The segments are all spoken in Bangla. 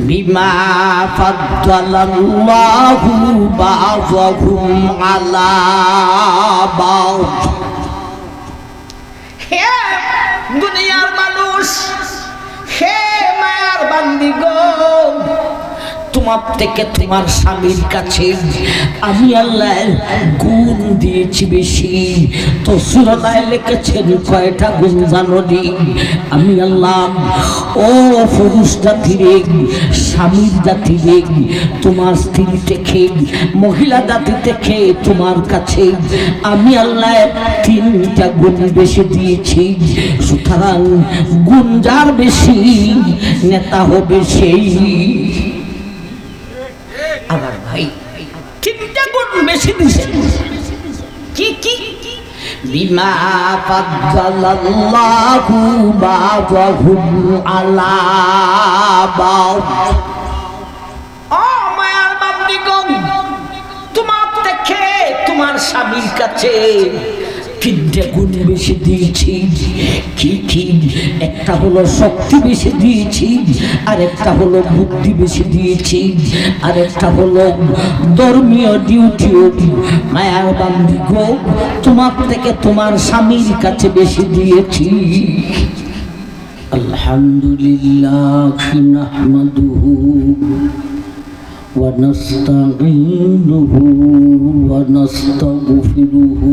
বিমা ফাদ্দালাল্লাহু বা'যাহুম আলা বা'দ। হে দুনিয়ার মানুষ, হে মায়ার বান্দিগণ, তোমার থেকে তোমার স্বামীর কাছে আমি আল্লাহ গুণ দিয়েছি বেশি। তো সূরায় লিখেছেন কয়টা গুণ জানোনি? আমি আল্লাহ ও পুরুষ জাতিরে, স্বামীর জাতিরে, তোমার স্ত্রী থেকে, মহিলা জাতি থেকে তোমার কাছে আমি আল্লাহ 3টা গুণ বেশি দিয়েছি। সুতরাং গুণ যার বেশি নেতা হবে সেই। আমার ভাই 3টা গুণ বেশি দিছে। কি কি? বিমা ফাদ্দালাল্লাহু বা'যাহুম আলা বা'দ। ও মায়ার বান্দিগণ, তোমার থেকে তোমার স্বামীর কাছে 3টা গুণ বেশি দিয়েছি। কি কি? একটা হলো শক্তি বেশি দিয়েছি, আর একটা হলো বুদ্ধি বেশি দিয়েছি, আর একটা হলো ধর্মীয় ডিউটিও। মায়ার বান্দিগো, তোমার থেকে তোমার স্বামীর কাছে বেশি দিয়েছি। আলহামদুলিল্লাহ নাহমাদুহু ওয়া নাস্তাঈনুহু ওয়া নাস্তাগফিরুহু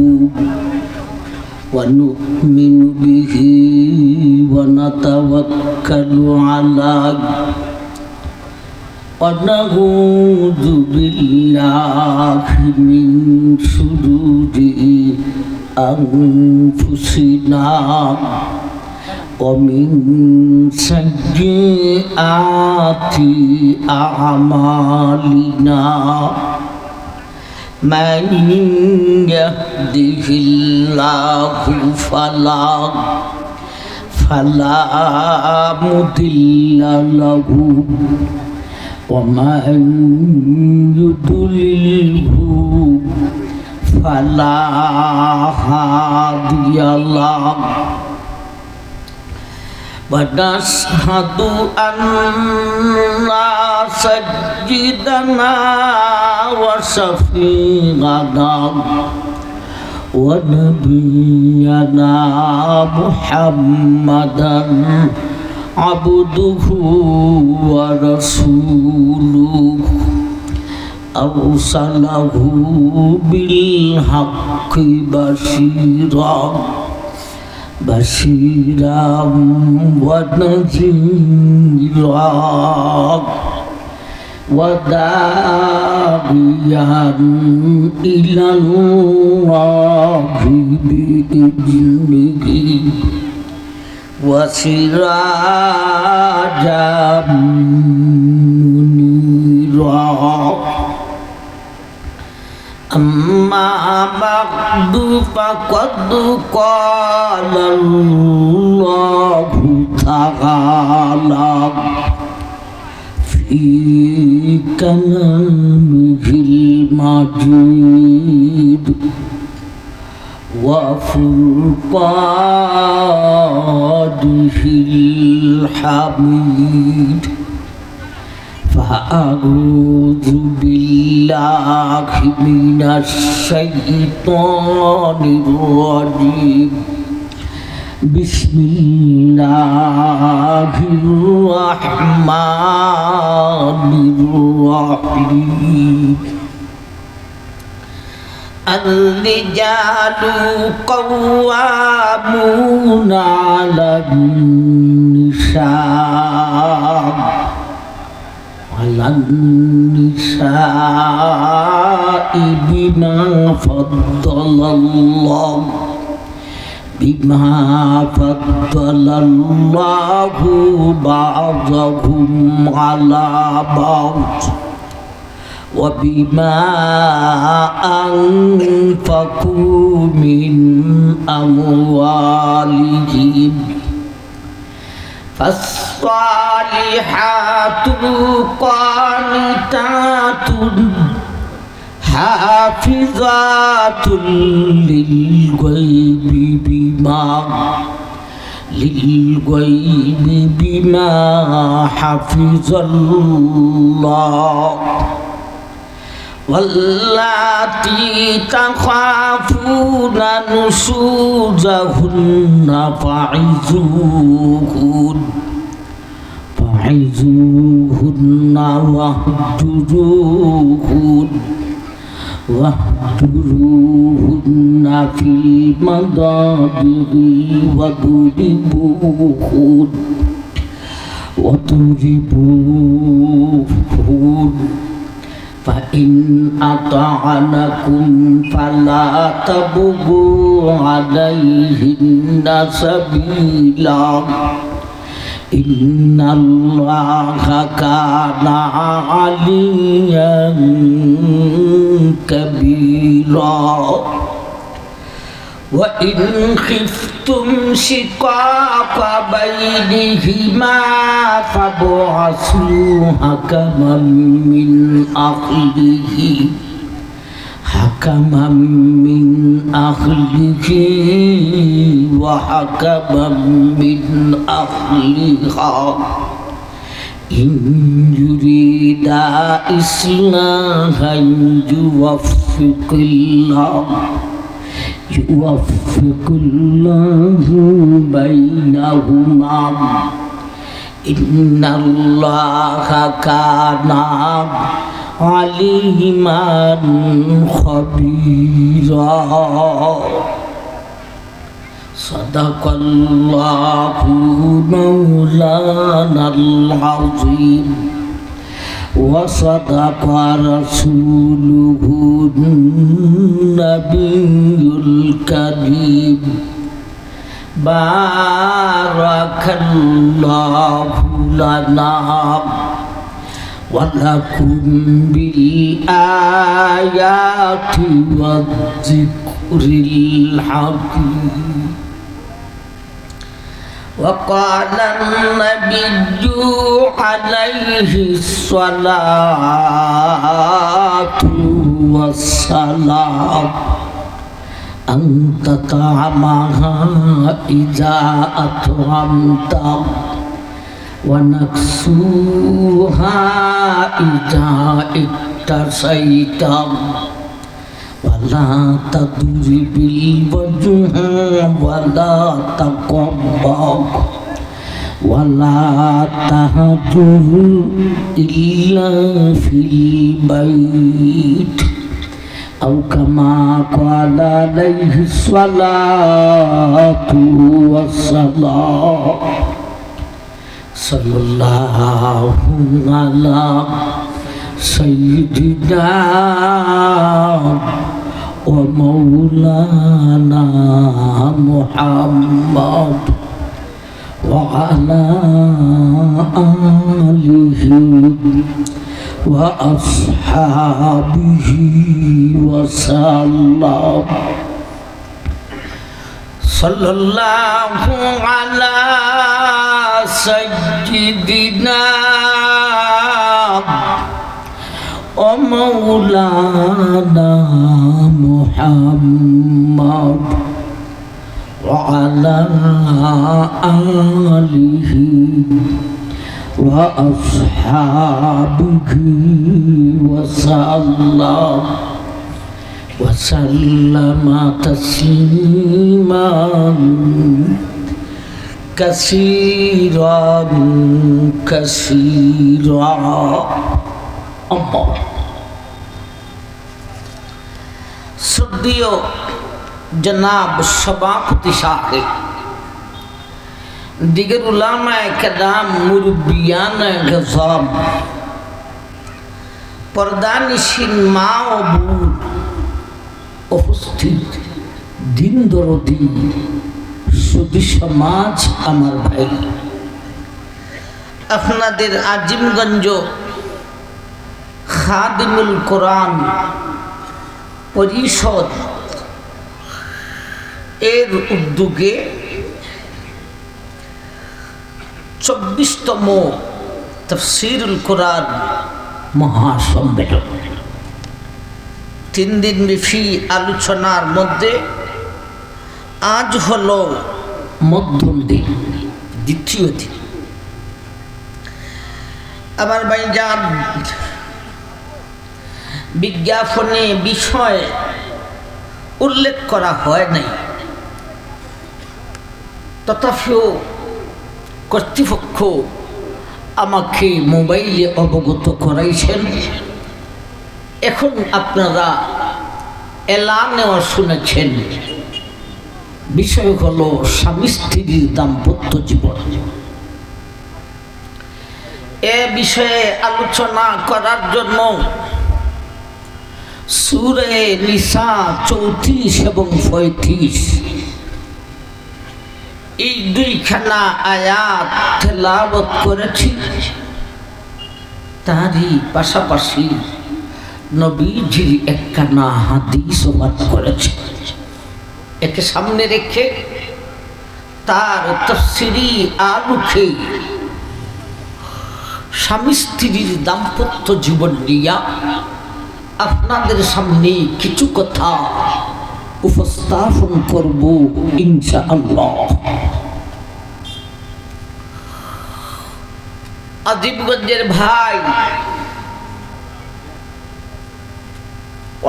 ونؤمن به ونتوكل عليه ونعوذ بالله من شرور أنفسنا ومن سيئات أعمالنا من يهده الله فلا مضل له ومن يضلله فلا هادي له ونشهد أن سيدنا وشفيعنا ونبينا محمدا عبده ورسوله أرسله بالحق بشيرا ونذيرا وداعيا إلى الله بإذنه وسراجا منيرا. أما بعد فقد قال الله تعالى في كلامه المجيد وفرقانه الحميد. فأعوذ بالله من الشيطان الرجيم. بسم الله الرحمن الرحيم. الرجال قوامون على النساء بما فضل الله بعضهم على بعض وبما أنفقوا من أموالهم. فالصالحات قانتات حافظات للغيب بما للغيب بما حفظ الله واللاتي تخافون نشوزهن فعظوهن واهجروهن في المضاجع واضربوهن فإن أطعنكم فلا تبغوا عليهن سبيلا إن الله كان عليا كبيرا وإن خفتم شقاق بينهما فابعثوا حكما من أهله وحكما من أهلها إن يريدا إصلاحا يوفق الله بينهما إن الله كان عليما خبيرا صدق الله مولانا العظيم وصدق رسوله النبي الكريم بارك الله لنا ولكم بالآيات والذكر الحكيم وقال النبي عليه الصلاة والسلام أنت طعمها إذا أطعمت ونكسوها إذا اكتسيت ولا تضرب الوجه ولا تقبض ولا تهجر إلا في البيت أو كما قال عليه الصلاة والسلام صلى الله على سيدنا ومولانا محمد وعلى آله وأصحابه وسلم صلى الله على سيدنا ومولانا محمد وعلى آله وأصحابه وسلم تسليما كثيرا শ্রদ্ধেয় জনাব সভাপতি সাহেব, দিগর উলামায়ে কেরাম, মুরব্বিয়ান গজব, পর্দানিশীন মা ও বোন, উপস্থিত দিন দরদি সুধী সমাজ, আমার ভাই, আপনাদের আজিমগঞ্জ খাদিমুল কোরআন পরিষদ এর উদ্যোগে 24তম তাফসীরুল কোরআন মহাসম্মেলন, 3 দিন ব্যাপী আলোচনার মধ্যে আজ হলো মধ্যম দিন, দ্বিতীয় দিন। আমার ভাইজান, বিজ্ঞাপনে বিষয় উল্লেখ করা হয় নাই, তথাপিও কর্তৃপক্ষ আমাকে মোবাইলে অবগত করাইছেন। এখন আপনারা এলানেও শুনেছেন, বিষয় হলো স্বামী স্ত্রীর দাম্পত্য জীবন। এ বিষয়ে আলোচনা করার জন্য সূরা নিসা 34 এবং 35 এই দুইখানা আয়াত তেলাওয়াত করেছি। তারই পাশাপাশি নবীজির একখানা হাদিস পাঠ করেছে। একে সামনে রেখে তার তাফসীরি আলোকে স্বামী স্ত্রীর দাম্পত্য জীবন নিয়ে আপনাদের সামনে কিছু কথা উপস্থাপন করব ইনশাআল্লাহ। আজিমগঞ্জের ভাই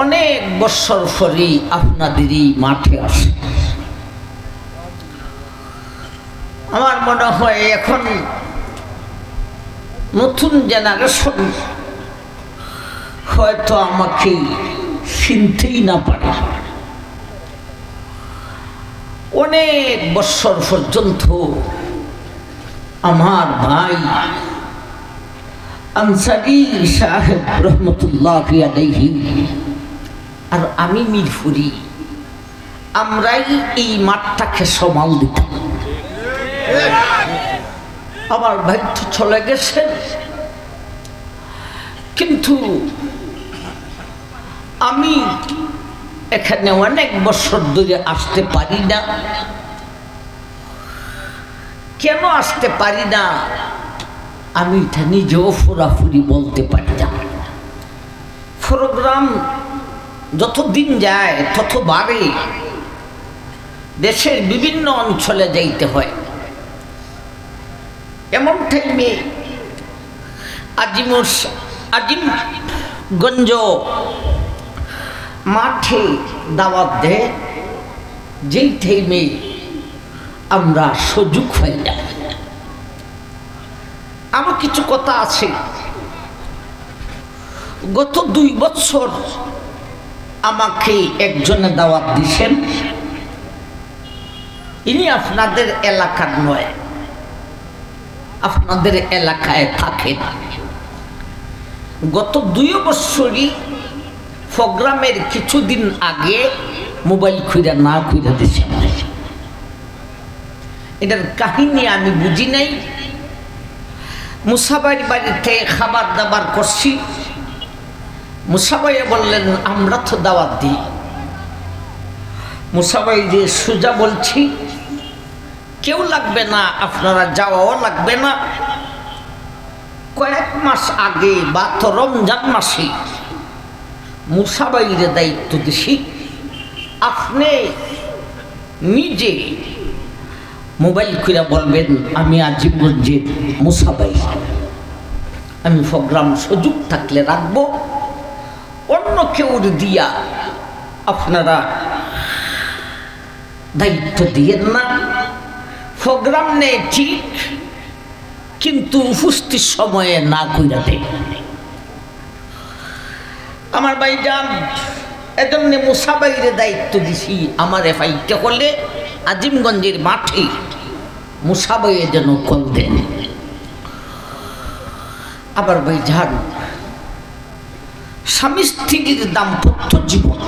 অনেক বছর পরে আপনাদেরই মাঠে আসে। আমার মনে হয় এখন নতুন জেনারেশন হয়তো আমাকে চিনতেই না পারে। অনেক বছর পর্যন্ত আমার ভাই আনসারী সাহেব রহমতুল্লাহ আলাইহি আর আমি মিরপুরি, আমরাই এই মাঠটাকে সামাল দিতাম। আমার ভাই তো চলে গেছেন, কিন্তু আমি এখানে অনেক বছর ধরে আসতে পারি না। কেন আসতে পারি না আমি এটা নিজেও পুরাপুরি বলতে পারি না। প্রোগ্রাম যত দিন যায় তত বাড়ে, দেশের বিভিন্ন অঞ্চলে যাইতে হয়। এমন টাইমে আজিমগঞ্জ মাঠে দাওয়াত দেয়, যেই টাইমে আমরা সুযোগ পাই না। আমার কিছু কথা আছে। গত 2 বছর আমাকে একজনে দাওয়াত দিয়েছেন, ইনি আপনাদের এলাকার নয়, আপনাদের এলাকায় থাকেন। গত 2 বছরই প্রোগ্রামের কিছুদিন আগে মোবাইল খুঁজে না খুঁজে দিয়েছে। এটার কাহিনী আমি বুঝি নাই। মুসাবাইর বাড়িতে খাবার দাবার করছি, মুসাবাইয়ে বললেন আমরা তো দাওয়াত দিই। মুসাবাই যে সোজা বলছি, কেউ লাগবে না, আপনারা যাওয়াও লাগবে না। কয়েক মাস আগে বা তো রমজান মাসে মুসাবাইরে দায়িত্ব দিছি, আপনি নিজে মোবাইল খুলে বলবেন আমি আজিমগঞ্জের মুসাবাই, আমি প্রোগ্রাম সুযোগ থাকলে রাখবো, অন্য কেউ দিয়া আপনারা দায়িত্ব দিয়েন না। প্রোগ্রাম নেই ঠিক, কিন্তু উপস্থিত সময়ে না কইরা দেয়। আমার ভাইজান, এজন্য মুসাবাইরে দায়িত্ব দিছি, আমার এফআইটা করলে আজিমগঞ্জের মাঠে মুসাবাইয়ে যেন কল দেন। আবার ভাইজান, স্বামী স্ত্রীর দাম্পত্য জীবন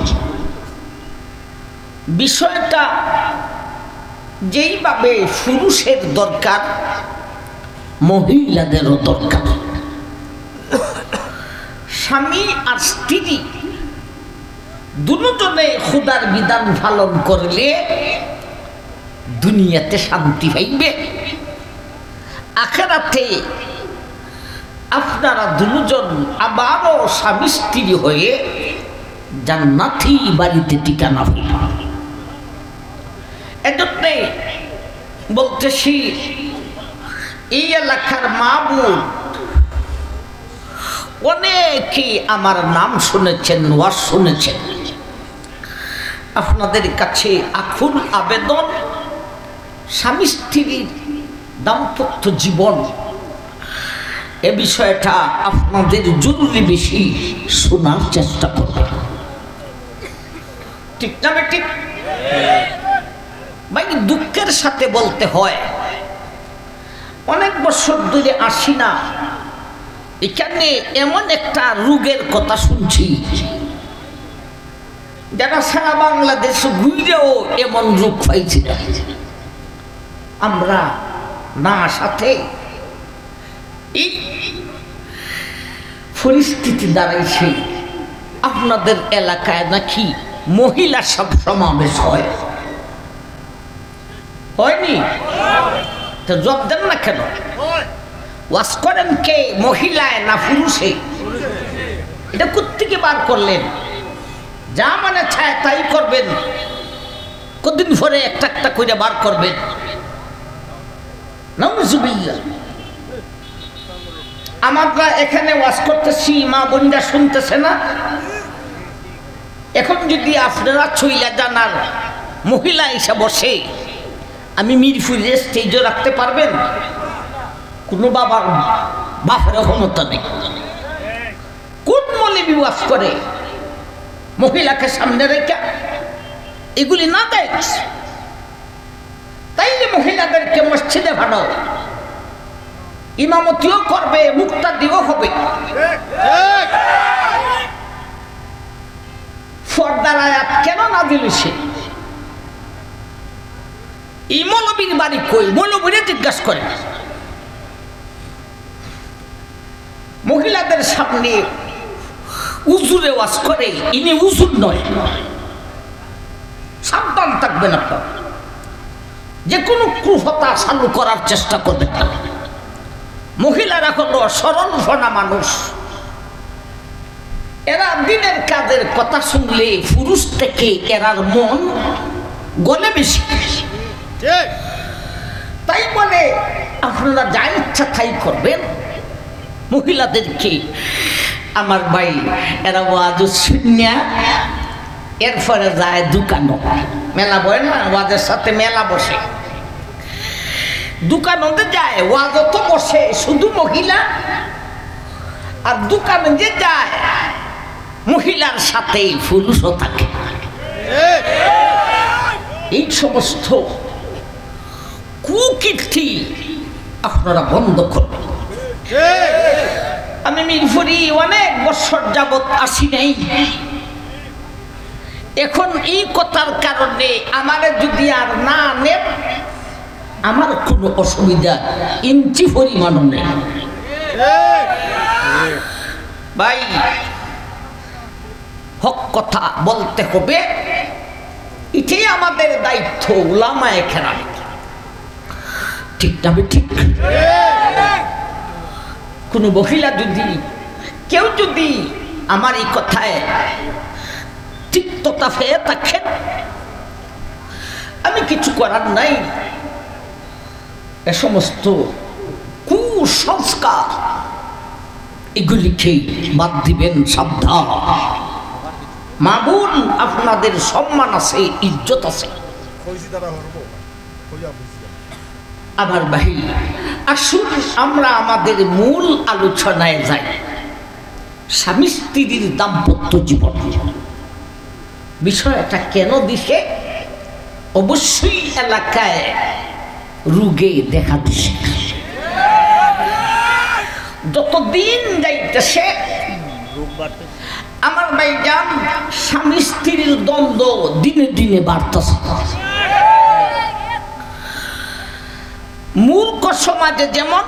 বিষয়টা যেইভাবে পুরুষের দরকার, মহিলাদেরও দরকার। স্বামী আর স্ত্রী দুজনে খোদার বিধান পালন করলে দুনিয়াতে শান্তি পাইবে, আখিরাতে আপনারা দুজন আবারও স্বামী স্ত্রী হয়ে জান্নাতি বাড়িতে ঠিকানা হইবে। এজন্যে বলতেছি এই এলাকার মাহবুব অনেকেই আমার নাম শুনেছেন, ওয়াজ শুনেছেন। আপনাদের কাছে আকুল আবেদন, স্বামী স্ত্রীর দাম্পত্য জীবন এ বিষয়টা আপনাদের জরুরি বেশি শোনার চেষ্টা করবেন। ঠিক না ঠিক? ভাই দুঃখের সাথে বলতে হয়, অনেক বছর ধরে আসি না, এখানে এমন একটা রোগের কথা শুনছি যারা সারা বাংলাদেশ ঘুরেও এমন রোগ পাইছে আমরা না সাথে। এই পরিস্থিতি দাঁড়াইছে আপনাদের এলাকায় নাকি মহিলা সব সমাবেশ হয়নি? তো জব দেন না কেন? ওয়াজ করেন কে, মহিলায় না পুরুষে? এটা কোত্থেকে বার করলেন? যা মানে চায় তাই করবেন, কদিন পরে একটা একটা করে বার করবেন। নাউজুবিল্লাহ। আমরা এখানে ওয়াজ করতেছি, মা বোনরা শুনতেছে না? এখন যদি আপনারা চইলা জানার মহিলা এসে বসে, আমি মিরপুরে স্টেজও রাখতে পারবেন? কোনো বাপের ক্ষমতা নেই। কোন মৌলবি ওয়াজ করে মহিলাকে সামনে রেখে? এগুলি না দেয় তাইলে মহিলাদেরকে মসজিদে ভাড়াও, ইমামতিও করবে, মুক্তাদিও হবে। পর্দার আয়াত কেন না দিল সে? এই মৌলবীর বাড়ি কই? মৌলবীরে জিজ্ঞাসা করে। মহিলাদের সামনে উজুরে ওয়াজ করে, ইনি উজুর নয়। সাবধান থাকবেন আপনার, যে কোনো কুফতা চালু করার চেষ্টা করবেন না। মহিলারা হলো সরল ফনা মানুষ, এরা দিনের কাজের কথা শুনলে পুরুষ থেকে এরার মন গলে বেশি। তাই বলে আপনারা যা ইচ্ছা তাই করবেন। মহিলাদেরকে আমার ভাই এরা ওয়াজ শুনিয়া এরপরে যায় দোকানো, মেলা বয় না, ওয়াজের সাথে মেলা বসে, দোকানে যায়, ওয়াজও তো বসে শুধু মহিলা, আর দোকানে যে যায় মহিলার সাথে পুরুষও থাকে। এই সমস্ত কুকীর্তি আপনারা বন্ধ করবেন। আমি মিরপুরি অনেক বছর যাবৎ আসি নাই, এখন এই কথার কারণে আমারে যদি আর না নেন আমার কোনো অসুবিধা ইঞ্চি পরিমাণও নেই। ভাই হক কথা বলতে হবে, এটাই আমাদের দায়িত্ব উলামায়ে কেরাম। ঠিক না ঠিক? কোন মহিলা যদি কেউ যদি আমার এই কথায় তিক্ততা পেয়ে থাকেন, আমি কিছু করার নাই। এ সমস্ত কুসংস্কার এগুলিকে বাদ দিবেন, সাবধান। মা বোন আপনাদের সম্মান আছে, ইজ্জত আছে। আমার ভাই আসুন আমরা আমাদের মূল আলোচনায় যাই। স্বামী স্ত্রীর দাম্পত্য জীবন বিষয়টা কেন দিছে? অবশ্যই এলাকায় রোগে দেখা দিছে। যতদিন যাইতেছে আমার ভাইজান স্বামী স্ত্রীর দ্বন্দ্ব দিনে দিনে বাড়তেছে। মূর্খ সমাজে যেমন,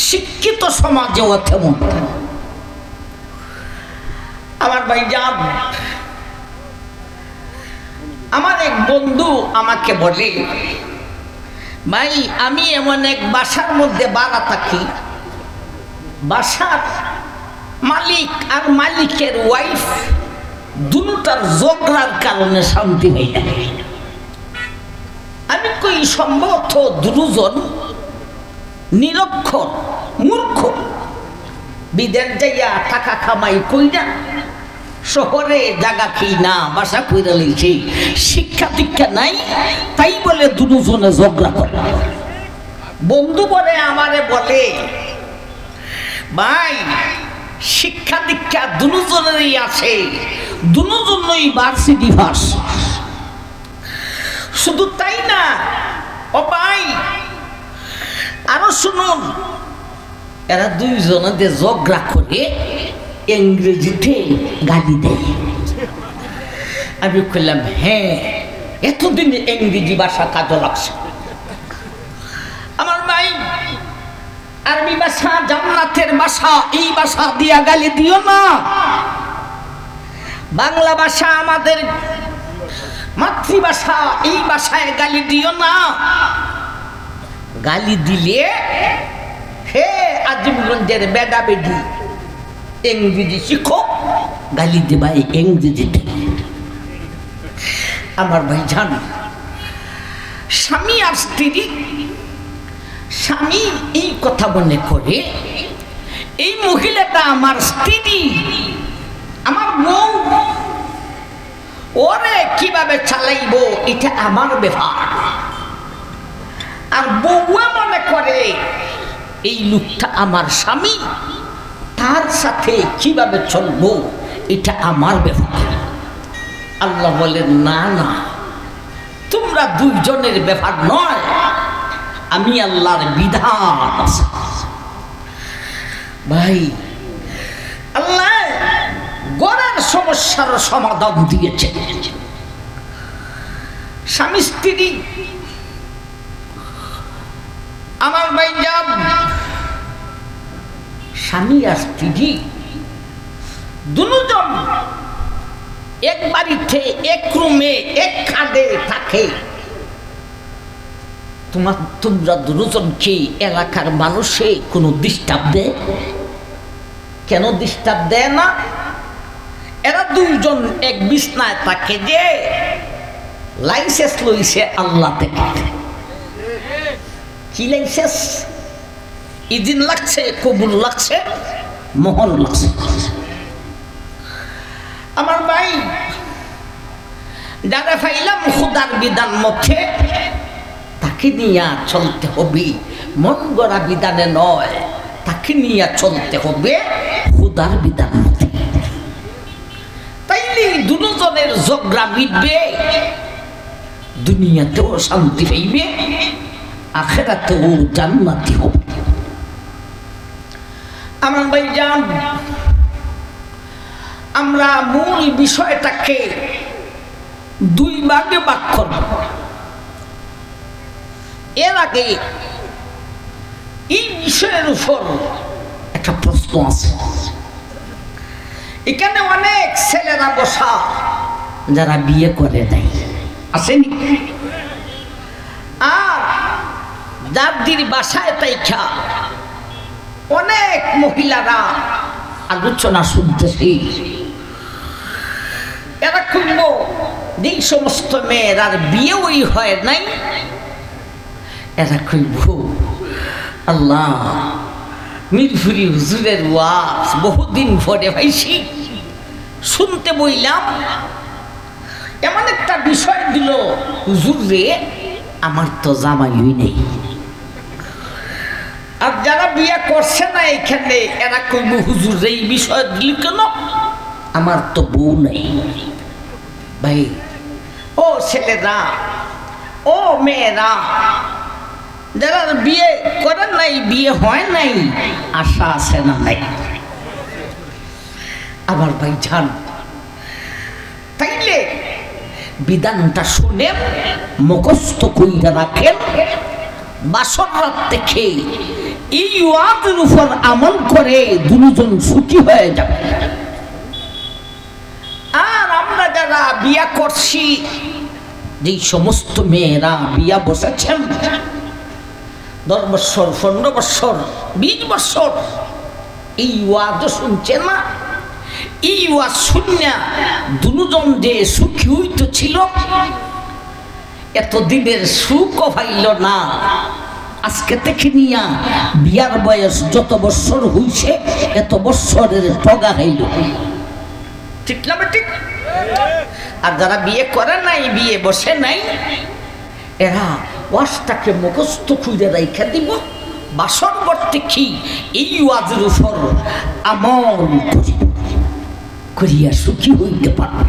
শিক্ষিত সমাজেও তেমন। আমার ভাইজান, আমার এক বন্ধু আমাকে বলে, ভাই আমি এমন এক বাসার মধ্যে বাড়া থাকি, বাসার মালিক আর মালিকের ওয়াইফ দুটার ঝগড়ার কারণে শান্তি হয়ে যায়। আমি কই সম্ভবত দুজন নিরক্ষর মূর্খ বিদেশ যাইয়া টাকা কামাই কইরা শহরে জায়গা খেই না বাসা কইরা লইছে, শিক্ষা দীক্ষা নাই, তাই বলে দুজনে ঝগড়া করে। বন্ধু বলে আমারে বলে, ভাই শিক্ষা দীক্ষা দুজনেরই আছে, দুজনই ভার্সিটি পাস। শুধু তাই না ও ভাই, আরো শুনুন, এরা দুইজনে ঝগড়া করে ইংরেজিতে গালি দেয়। আমি বললাম হ্যাঁ, এতদিন ইংরেজি ভাষা কাজে লাগছে। আমার ভাই আরবি ভাষা জান্নাতের ভাষা, এই ভাষা দিয়া গালি দিও না। বাংলা ভাষা আমাদের মাতৃভাষা, এই ভাষায় গালি দিও না। গালি দিলে হে আজিমগঞ্জের বেডা বেডি ইংরেজি শিখো, গালি দেবা ইংরেজিতে। আমার ভাই জান, স্বামী আর স্ত্রী, স্বামী এই কথা মনে করে এই মহিলাটা আমার স্ত্রী, আমার বউ, ওরে কিভাবে চালাইব এটা আমার ব্যাপার। আর বউয়া মনে করে এই লোকটা আমার স্বামী, তার সাথে কিভাবে চলবো এটা আমার ব্যাপার। আল্লাহ বলেন না না, তোমরা দুইজনের ব্যাপার নয়, আমি আল্লাহর বিধান। ভাই আল্লাহ গড়ের সমস্যার সমাধান দিয়েছে। স্বামী স্ত্রী, আমার ভাই যাব, স্বামী আর স্ত্রী দুজন এক বাড়িতে এক রুমে এক খাটে থাকে। তোমরা দুজনকে এলাকার মানুষে কোনো ডিস্টার্ব দেয়? কেন ডিস্টার্ব দেয় না? এরা দুইজন এক বিছনায় থাকে যে লাইসেন্স লইছে আল্লাহ থেকে। কি লাইসেন্স? ইদিন লাগছে, কবুল লাগছে, মোহর লাগছে। আমার ভাই যারা ফাইলাম খুদার বিধান মধ্যে, তাকে নিয়ে চলতে হবে, মন গড়া বিধানে নয়, তাকে নিয়ে চলতে হবে খুদার বিধান মধ্যে। তাইলে দুজনের ঝগড়া মিটবে, দুনিয়াতেও শান্তি পাইবে, আখিরাতেও জান্নাতি হবে। আমার ভাই জান, আমরা মূল বিষয়টাকে দুই ভাগে ভাগ করব। এর আগে এই বিষয়ের উপর একটা প্রশ্ন আছে। এখানে অনেক ছেলেরা বসা যারা বিয়ে করে দেয়, আসেনি? আর যাদের বাসায় তাইখা অনেক মহিলারা আলোচনা শুনতেছি, এরা খুলব যে সমস্ত মেয়েরার বিয়েই হয় নাই, এরা খুলব আল্লাহ মিরপুরি হুজুরের ওয়াজ বহুদিন পরে ভাইছি শুনতে বইলাম, এমন একটা বিষয় দিল, হুজুর রে আমার তো জামাইই নেই। আর যারা বিয়ে করছে না এখানে, এরা কইব হুজুর এই বিষয় দিল কেন, আমার তো বউ নেই। ভাই ও ছেলেরা, ও মেয়েরা, যারা বিয়ে করেন নাই, বিয়ে হয় নাই, আশা আছে না নাই? আবার ভাই জান, তাইলে বিধানটা শুনে মুখস্থ কইরা রাখেন, বাসর রাত থেকে এই ওয়াজের উপর আমল করে দুজন সুখী হয়ে যাবে। আর আমরা যারা বিয়া করছি, যে সমস্ত মেয়েরা বিয়া বসেছেন 10 বছর, 15 বছর, 20 বছর, এই ওয়াজ শুনছে না, এই ওয়াজ শুনিয়া দুজন যে সুখী হইতে ছিল, এতদিনের সুখও পাইল না, আজকে থেকে নিয়া বিয়ার বয়স যত বছর হইছে এত বছরের টগা হইল। ঠিক না ঠিক? আর যারা বিয়ে করে নাই, বিয়ে বসে নাই, এরা ওয়াজটাকে মুখস্থ খুঁজে রাইখা দিব, বাসরবর্তী কি এই ওয়াজের উপর আমল করিয়া সুখী হইতে পারবে।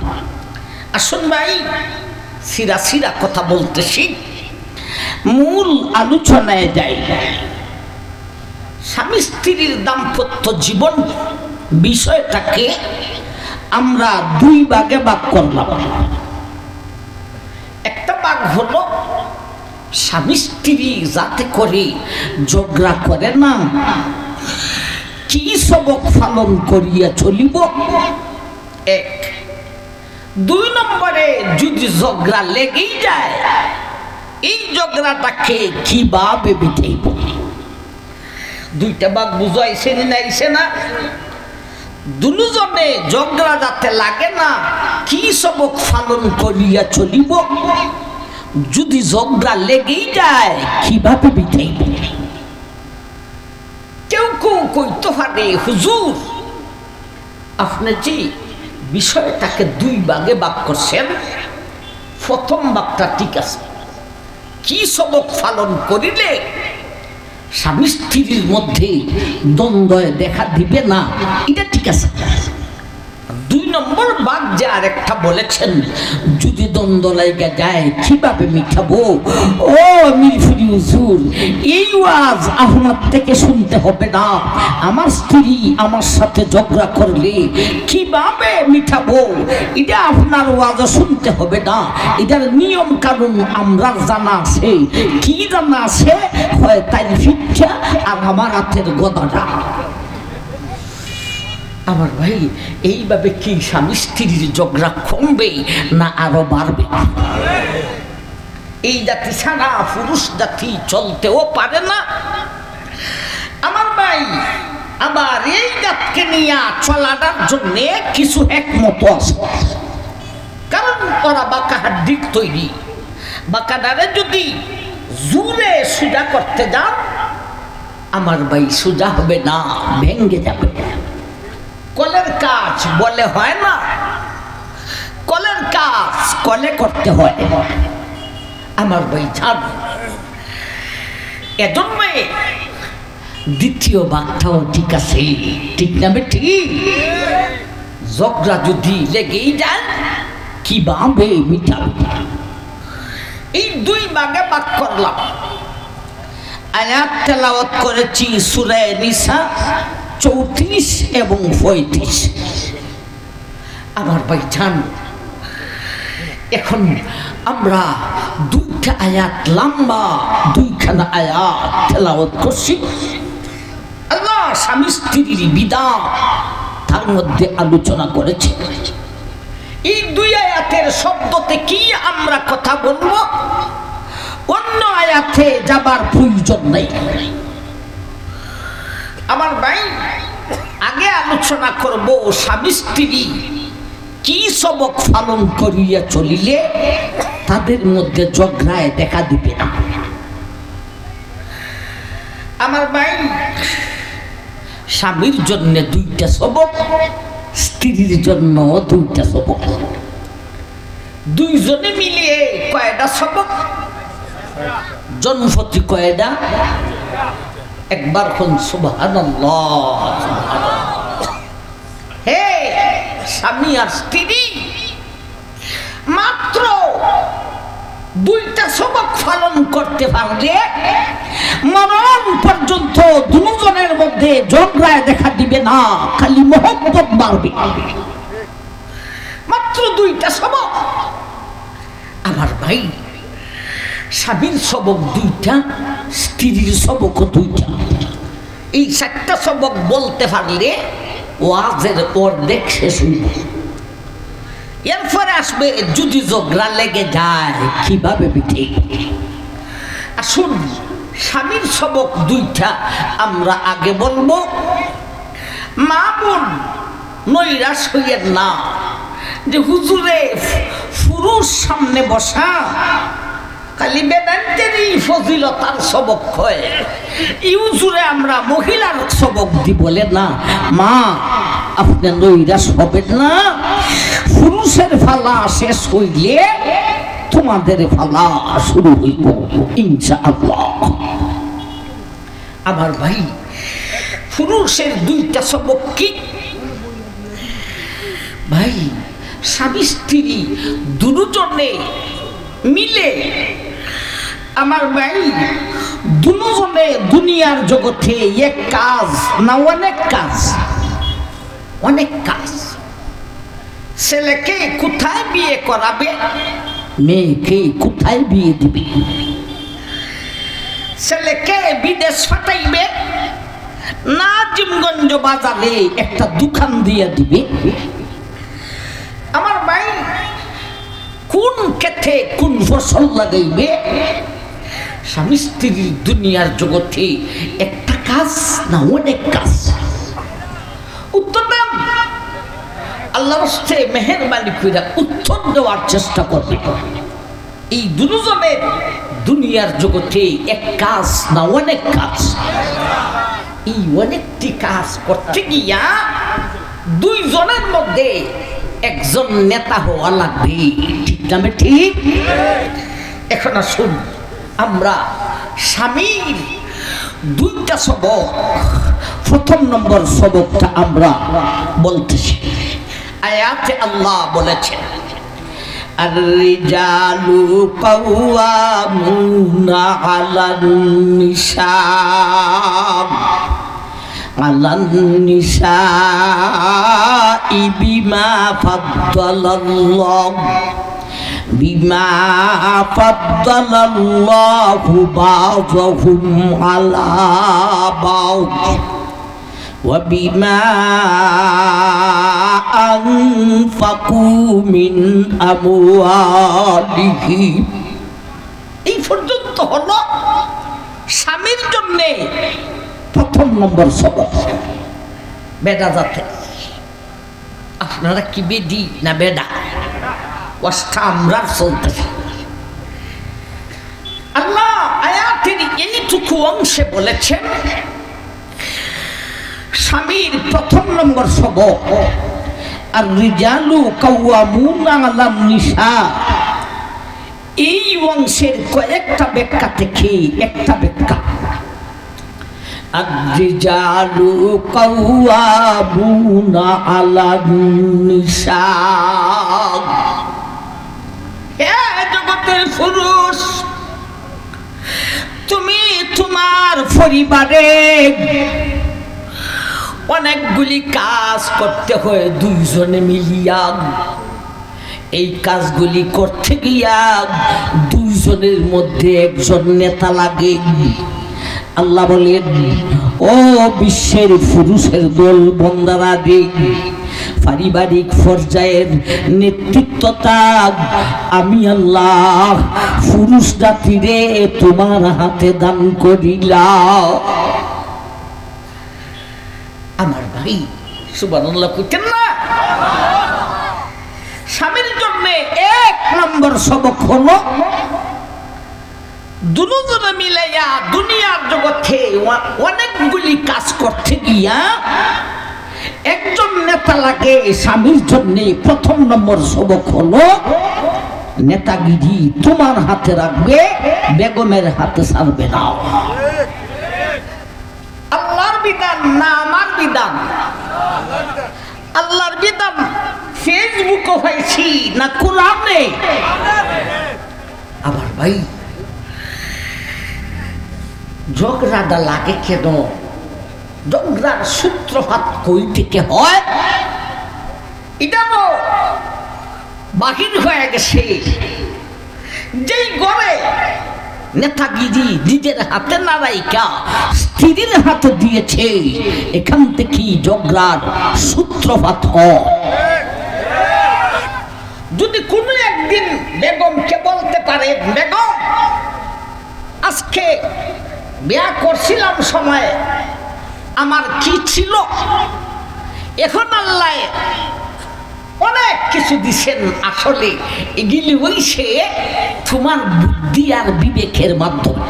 আসুন ভাই, সিরা সিরা কথা বলতেছি, মূল আলোচনায় যাই। স্বামী স্ত্রীর দাম্পত্য জীবন বিষয়টাকে আমরা দুই ভাগে ভাগ করলাম। একটা ভাগ হলো স্বামী স্ত্রী যাতে করে ঝগড়া করে না, কি সবক পালন করিয়া চলিব, এক। দুই নম্বরে যদি ঝগড়া লেগেই যায়, এই ঝগড়াটাকে কিভাবে মিটাইব। দুইটা ভাগ বুঝাইছে না? দুজনে ঝগড়া যাতে লাগে না, কি সবক পালন করিয়া চলিব, যদি ঝগড়া লেগেই যায় কিভাবে মিটাইব। কেউ কেউ কইতে পারে, হুজুর আপনি যে বিষয়টাকে দুই ভাগে ভাগ করছেন, প্রথম ভাগটা ঠিক আছে, কি সবক পালন করিলে স্বামী স্ত্রীর মধ্যে দ্বন্দ্ব দেখা দিবে না, এটা ঠিক আছে। দুই নম্বর ভাগ যে আরেকটা বলেছেন, যদি দ্বন্দ্ব লাগা যায় কিভাবে মিটাবো। ও মিরপুরি হুজুর, এই ওয়াজ আপনার থেকে শুনতে হবে না, আমার স্ত্রী আমার সাথে ঝগড়া করলে কিভাবে মিটাবো এটা আপনার ওয়াজও শুনতে হবে না, এটার নিয়ম কানুন আমরা জানা আছে। কি জানা আছে? হয় তাই ফিচ্ছা আর আমার হাতের গদাটা। আমার ভাই, এইভাবে কি স্বামী স্ত্রীর ঝগড়া কমবে না আরো বাড়বে? এই জাতি ছাড়া পুরুষ জাতি চলতেও পারে না। আমার ভাই, আবার এই জাতকে নিয়ে চলাটার জন্য কিছু একমত আছে, কারণ ওরা বাঁকা হাড্ডির তৈরি। বাঁকাটারে যদি জুড়ে সোজা করতে যান, আমার ভাই সোজা হবে না, ভেঙ্গে যাবে। কলের কাজ বলে হয় না, কলের কাজ কলে করতে হয়। আমার ভাই জান, এজন্য দ্বিতীয় ভাগটাও ঠিক আছে, ঠিক না বেটি? ঝগড়া যদি লেগেই যায় কিভাবে মিটাবে, এই দুই ভাগে ভাগ করলাম। আয়াত তেলাওয়াত করেছি সূরা নিসা 34 এবং 35। আমার ভাই জান, এখন আমরা দুইটা আয়াত, লম্বা দুইখানা আয়াত তেলাওয়াত করছি। আল্লাহ স্বামী স্ত্রীর বিধান তার মধ্যে আলোচনা করেছে। এই দুই আয়াতের শব্দতে কি আমরা কথা বলবো, অন্য আয়াতে যাবার প্রয়োজন নাই। আমার ভাই, আগে আলোচনা করব স্বামী স্ত্রী কি সবক পালন করিয়া চলিলে তাদের মধ্যে ঝগড়ায় দেখা দিবে না। আমার ভাই, স্বামীর জন্য দুইটা সবক, স্ত্রীর জন্য দুইটা সবক। দুইজনে মিলিয়ে কয়টা সবক? জন্মপতি কয়টা? একবার কোন সুবহানাল্লাহ। হে স্বামী আর স্ত্রী, মাত্র দুইটা সবক পালন করতে পারলে মরণ পর্যন্ত দুজনের মধ্যে ঝগড়ায় দেখা দিবে না, খালি মহব্বত বাড়বে। মাত্র দুইটা সবক। আমার ভাই, স্বামীর সবক দুইটা, স্ত্রীর সবক দুইটা। এই চারটা সবক বলতে পারলে ওয়াজের অর্ধেক শেষ হইব। এরপরে আসবে যদি ঝগড়া লেগে যায় কিভাবে মিটে। আসুন, স্বামীর সবক দুইটা আমরা আগে বলবো। মা বোন নৈরাশ হইয়ের না যে হুজুরে পুরুষ সামনে বসা খালি বেদান্তেরই ফজিলতার সবক হয়, ইউজুরে আমরা মহিলার সবক দি বলে না মা আপনি নৈরাশ হবেন না, পুরুষের ফালা শেষ হইলে তোমাদের ফালা শুরু হইব ইনশাআল্লাহ। আমার ভাই, পুরুষের দুইটা সবক কি ভাই? স্বামী স্ত্রী দুজনে মিলে আমার ভাই দুজনে দুনিয়ার জগতে এক কাজ না অনেক কাজ, অনেক কাজ। ছেলেকে কোথায় বিয়ে করাবে, মেয়েকে কোথায় বিয়ে দিবে, ছেলেকে বিদেশ পাঠাইবে না জিমগঞ্জ বাজারে একটা দোকান দিয়ে দিবে। আমার ভাই কোন ক্ষেত্রে কোন ফসল লাগাইবে, স্বামী স্ত্রীর দুনিয়ার জগতে একটা কাজ না অনেক কাজ? উত্তর দেন, আল্লাহ রাস্তে মেহেরবানি করে উত্তর দেওয়ার চেষ্টা করবে। এই দুজনের দুনিয়ার জগতে এক কাজ না অনেক কাজ? এই অনেকটি কাজ করতে গিয়া দুইজনের মধ্যে একজন নেতা হওয়া লাগবে, ঠিক না ঠিক? এখন আসুন আমরা স্বামীর দুইটা সবক, প্রথম নম্বর সবকটা আমরা বলতেছি। আয়াতে আল্লাহ বলেছেন আর-রিজালু কাওয়ামুনা আলান-নিসাই বিমা ফাদ্দালাল্লাহু বা'দাহুম আলা বা'দ ওয়া বিমা আনফাকু মিন আমওয়ালিহিম। এই পর্যন্ত হলো স্বামীর জন্য প্রথম নম্বর সবক। বেদা যাতে আপনারা কি বেদি না বেদা, ওয়াস্তা আমরা চলতেছে। আল্লাহ আয়াতের এইটুকু অংশে বলেছেন স্বামীর প্রথম নম্বর সবক আর-রিজালু কাওয়ামুনা আলান-নিসা। এই অংশের কয়েকটা ব্যাখ্যা থেকে একটা ব্যাখ্যা, আর-রিজালু কাওয়ামুনা আলান-নিসা। হে জগতের পুরুষ, তুমি তোমার পরিবারে অনেকগুলি কাজ করতে হয় দুইজনে মিলিয়া। এই কাজগুলি করতে গিয়া দুইজনের মধ্যে একজন নেতা লাগে। আল্লাহ বলেন, ও বিশ্বের পুরুষের দল বন্দারা রে, পারিবারিক পর্যায়ের নেতৃত্বটা আমি আল্লাহ পুরুষ জাতিরে তোমার হাতে দান করিলাম। আমার ভাই সুবহানাল্লাহ কইতেন না? স্বামীর জন্য এক নম্বর সবক হলো দুজনে মিলাইয়া দুনিয়ার জগতে অনেকগুলি কাজ করতে গিয়া একজন নেতা লাগে। স্বামীর জন্য প্রথম নম্বর সবক হলো নেতাগিরি তোমার হাতে রাখবে, বেগমের হাতে ছাড়বে না। আল্লাহর বিধান না আমার বিধান? আল্লাহর বিধান ফেসবুকও পাইছি না কোরআনে? আবার ভাই ঝগড়াটা লাগে কেন? ঝগড়ার সূত্রপাত কই থেকে হয়? এটা বাহির হয়ে গেছে যেই ঘরে নেতাগিরি নিজের হাতে না রাইখা স্ত্রীর হাতে দিয়েছে, এখান থেকে ঝগড়ার সূত্রপাত হয়। যদি কোনো একদিন বেগমকে বলতে পারে, বেগম আজকে বিয়া করছিলাম সময় আমার কি ছিল, এখন আল্লাহ অনেক কিছু দিছেন, আসলে এগুলি হইছে তোমার বুদ্ধি আর বিবেকের মাধ্যমে।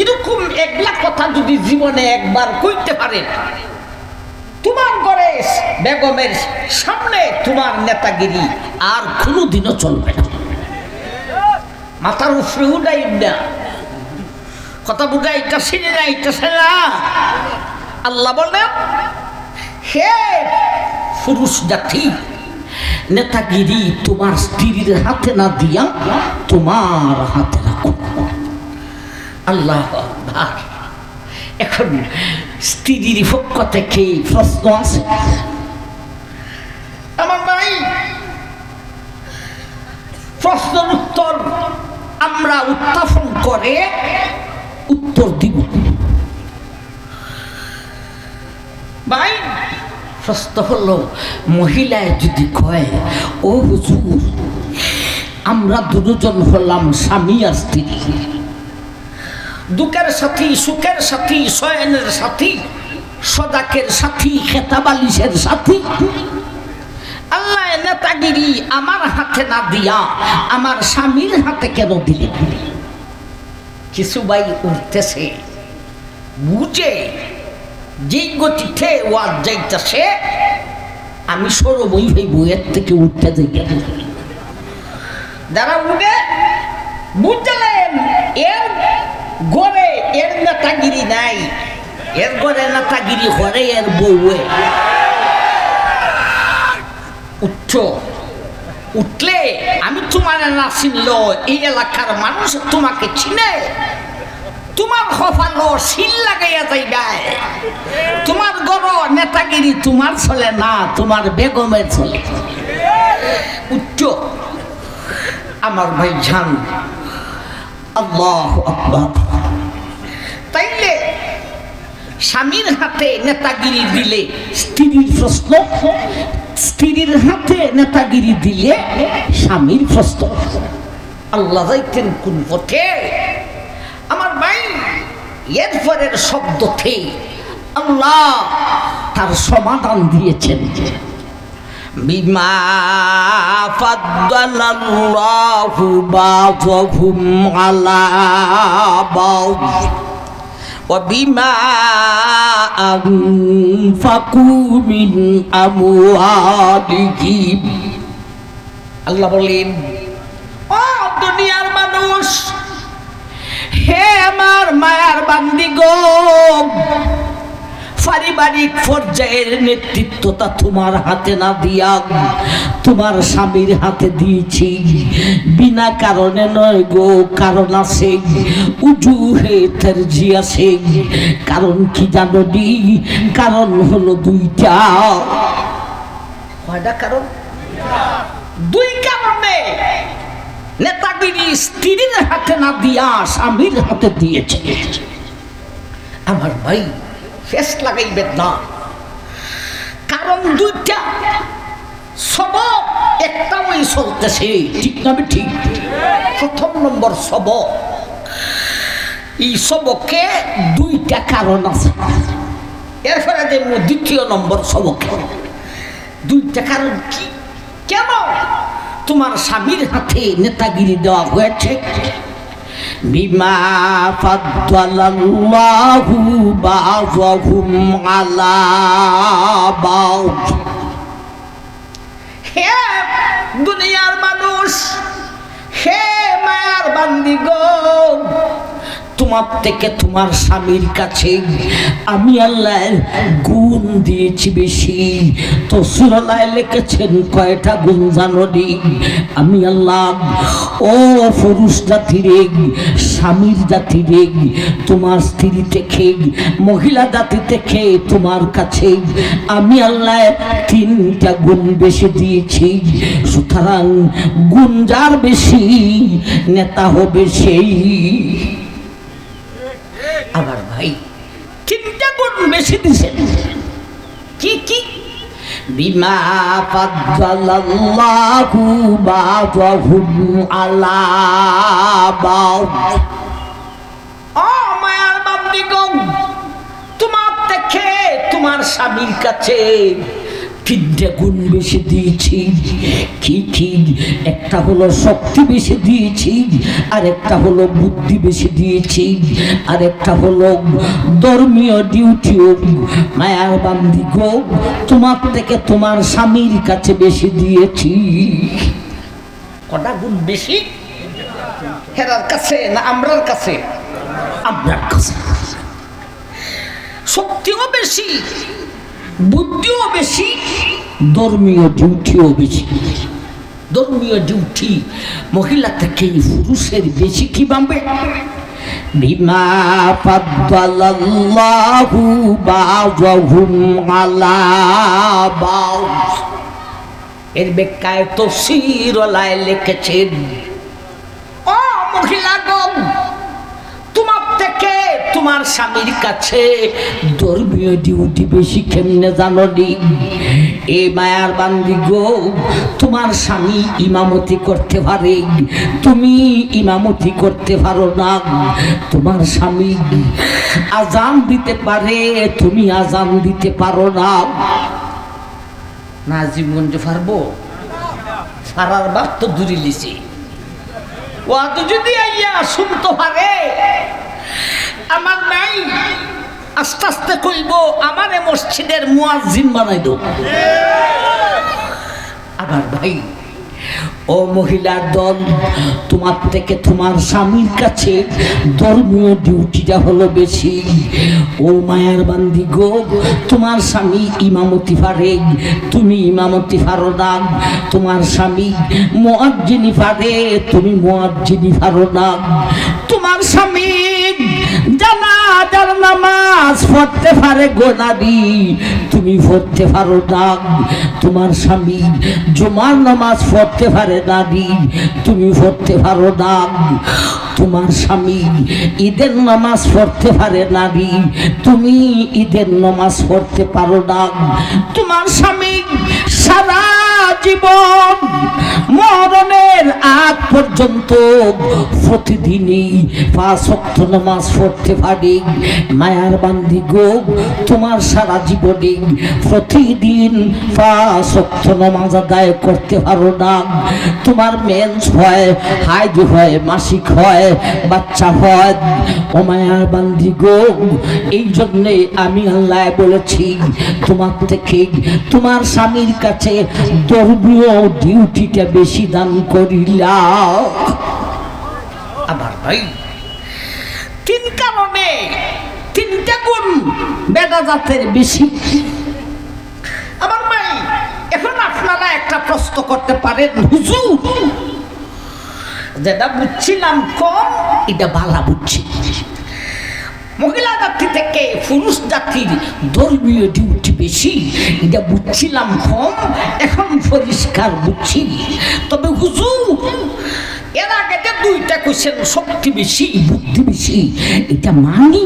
এরকম একলা কথা যদি জীবনে একবার কইতে পারেন, তোমার ঘরে বেগমের সামনে তোমার নেতাগিরি আর কোনোদিনও চলবে না। মাথার উপরে উঠাই না, কথা বুঝাইতেছি না, যাইতেছে না। আল্লাহ বলেন, হে পুরুষ জাতি, নেতাগিরি তোমার স্ত্রীর হাতে না দিয়া তোমার হাতে রাখো। আল্লাহ আকবার। এখন স্ত্রীর পক্ষ থেকে প্রশ্ন আছে আমার ভাই, প্রশ্নের উত্তর আমরা উত্থাপন করে উত্তর দিব। ভাই প্রশ্ন হলো, মহিলায় যদি কয়, ও হুজুর আমরা দুজন হলাম স্বামী আর স্ত্রী, দুঃখের সাথী, সুখের সাথী, শয়নের সাথী, সদাকের সাথী, খেতাবালিশের সাথী, আল্লাহ নেতাগিরি আমার হাতে না দিয়া আমার স্বামীর হাতে কেন দিলে? কিছু ভাই উঠতেছে, বুঝে যেই গতিতে ওয়াজ যাইতেছে, আমি সরবই ভাই বইয়ের থেকে উঠতে যাই। যারা উঠে বুঝলেন এর গড়ে এর নেতাগিরি নাই, এর গড়ে নেতাগিরি করে এর বউয়ে। উঠলে আমি তোমার না চিনল, এই এলাকার মানুষ তোমাকে চিনে, তোমার কপালো শিল লাগাইয়া যাইবাই। তোমার গড় নেতাগিরি তোমার চলে না, তোমার বেগমের চলে। উচ্চ আমার ভাই জান, আল্লাহু আকবার। তাইলে স্বামীর হাতে নেতাগিরি দিলে স্ত্রীর প্রশ্ন, স্ত্রীর হাতে নেতাগিরি দিলে স্বামীর প্রশ্ন। আল্লাহ যাইতেন কোন পথে আমার ভাই? এরপরের শব্দতে আল্লাহ তার সমাধান দিয়েছেন, বিমা ফাদ্দালাল্লাহু বা'দাহুম আলা বা'দ ওয়া বিমা আনফাকু মিন আমওয়ালিহিম। আল্লাহ বলেন, ও দুনিয়ার মানুষ, হে আমার মায়ার বান্দিগণ, পারিবারিক পর্যায়ের নেতৃত্বটা তোমার হাতে না দিয়া তোমার স্বামীর হাতে দিয়েছি। বিনা কারণে নয় গো, কারণ আছে, উজুহে তারজি আছে। কারণ কি জানো নি? কারণ হলো দুইটা। কয়টা কারণ? দুই কারণে নেতাগিরি স্ত্রীর হাতে না দিয়া স্বামীর হাতে দিয়েছে। আমার ভাই ফেস লাগাইবেন না, কারণ দুইটা। সবক একটা ওই চলতেছে, ঠিক না? ঠিক। প্রথম নম্বর সবক, এই সবকে দুইটা কারণ আছে। এরপরে যে দ্বিতীয় নম্বর সবকে দুইটা কারণ কি? কেন তোমার স্বামীর হাতে নেতাগিরি দেওয়া হয়েছে? বিমা ফাদ্দালাল্লাহু বা'দাহুম আলা বা'দ। হে দুনিয়ার মানুষ, হে মায়ার বান্দিগণ, তোমার থেকে তোমার স্বামীর কাছে আমি আল্লাহ গুণ দিয়েছি বেশি। তো সূরা লিখেছেন কয়টা গুণ জানো নি? আমি আল্লাহ ও পুরুষ জাতিরে, স্বামীর জাতিরে, তোমার স্ত্রী থেকে, মহিলা জাতি থেকে তোমার কাছে আমি আল্লাহ তিনটা গুণ বেশি দিয়েছি। সুতরাং গুণ যার বেশি, নেতা হবে সেই। আমার ভাই তিনটা গুণ বেশি দিছেন। কি কি? বিমা ফাদ্দালাল্লাহু বা'দাহুম আলা বা'দ। ও মায়ার বান্দিগণ, তোমার থেকে তোমার স্বামীর কাছে তিনটে গুণ বেশি দিয়েছি। কি কি? একটা হলো শক্তি বেশি দিয়েছি, আর একটা হলো বুদ্ধি বেশি দিয়েছি, আর একটা হলো ধর্মীয় ডিউটিও। মায়ার বান্দি গো, তোমার থেকে তোমার স্বামীর কাছে বেশি দিয়েছি। কটা গুণ বেশি? হেরার কাছে না আমরার কাছে? আমরার কাছে। শক্তিও বেশি, বুদ্ধিও বেশি, ধর্মীয় ডিউটিও বেশি। ধর্মীয় ডিউটি মহিলা থেকে পুরুষের বেশি। কি ভাবে? বিমা ফাদ্দালাল্লাহু বা'যহুম আলা বা'য। এর ব্যাখ্যায় তাফসীর ওলায় লিখেছেন, ও মহিলাগণ, তোমার থেকে তোমার স্বামীর কাছে ধর্মীয় ডিউটি বেশি। কেমনে জানো নি? এ মায়ার বান্দি গো, তোমার স্বামী ইমামতি করতে পারে, তুমি ইমামতি করতে পারো না। তোমার স্বামী আজান দিতে পারে, তুমি আজান দিতে পারো না। নাজিমগঞ্জ পারবো? সারার বাপ তো দূরে লিছি। ও তো যদি আইয়া শুনতে পারে, আমার নাই আস্তে আস্তে কইব আমারে মসজিদের মুয়াজ্জিন বানাই দাও। আবার ভাই, ও মহিলার দল, তোমার থেকে তোমার স্বামীর কাছে ধর্মীয় ডিউটিটা হলো বেশি। ও মায়ার বান্দি গো, তোমার স্বামী ইমামতি পারে, তুমি ইমামতি পারো না। তোমার স্বামী মুয়াজ্জিনি পারে, তুমি মুয়াজ্জিনি পারো না। তোমার স্বামী জানাজার নামাজ পড়তে পারে গোনাবি, তুমি পড়তে পারো না। তোমার স্বামী জুমার নামাজ পড়তে পারে নাবি, তুমি পড়তে পারো না। তোমার স্বামী ঈদের নামাজ পড়তে পারে নাবি, তুমি ঈদের নামাজ পড়তে পারো না। তোমার স্বামী সারা জীবন মরণের আগ পর্যন্ত প্রতিদিনই 5 ওয়াক্ত নামাজ পড়তে পারে। মায়ার বান্দি গো, তোমার সারা জীবনে প্রতিদিন 5 ওয়াক্ত নামাজ আদায় করতে পারো না। তোমার মেন্স হয়, হাইজ হয়, মাসিক হয়, বাচ্চা হয়। ও মায়ার বান্দি গো, এই জন্যে আমি আল্লাহ বলেছি, তোমার থেকে তোমার স্বামীর কাছে ধর্মীয় ডিউটিটা বেশি দান করিলা। আবার ভাই, 3 কারণে 3টা গুণ বেদা জাতের বেশি। আমার ভাই, এখন আপনারা একটা প্রশ্ন করতে পারেন, হুজুর যেটা বুঝছিলাম কম, এটা ভালো বুঝছি। মহিলা জাতি থেকে পুরুষ জাতির ধর্মীয় ডিউটি বেশি, এটা বুঝছিলাম কম, এখন পরিষ্কার বুঝছি। তবে হুজুর, এর আগে যে 2টা কোশ্চেন, শক্তি বেশি বুদ্ধি বেশি, এটা মানি।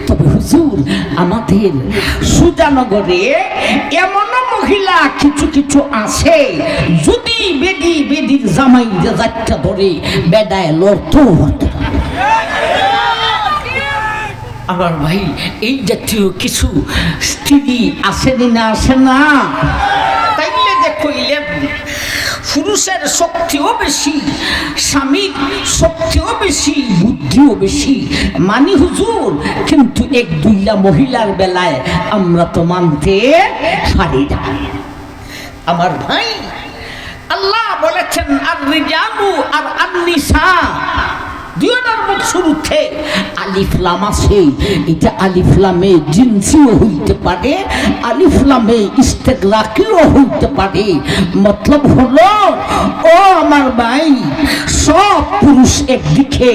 তবে হুজুর, আমাদের সুজানগরে এমন মহিলা কিছু কিছু আছে, যদি বেদির জামাই যে যাত্রা ধরে বেডায় লড়তো। আমার ভাই, এই জাতীয় কিছু স্ত্রী আসেনি না? আসে না? তাইলে যে কইলেন পুরুষের শক্তিও বেশি, স্বামীর শক্তিও বেশি, বুদ্ধিও বেশি, মানি হুজুর। কিন্তু 1-2টা মহিলার বেলায় আমরা তো মানতে পারি না। আমার ভাই, আল্লাহ বলেছেন আর রিজালু আর আন-নিসা, 2টার মুখ শুরুতে আলিফ লাম আছে। এটা আলিফ লামে জিনসিও হইতে পারে, আলিফ লামে ইস্তেগরাকিও হইতে পারে। মতলব হলো, ও আমার ভাই, সব পুরুষ একদিকে,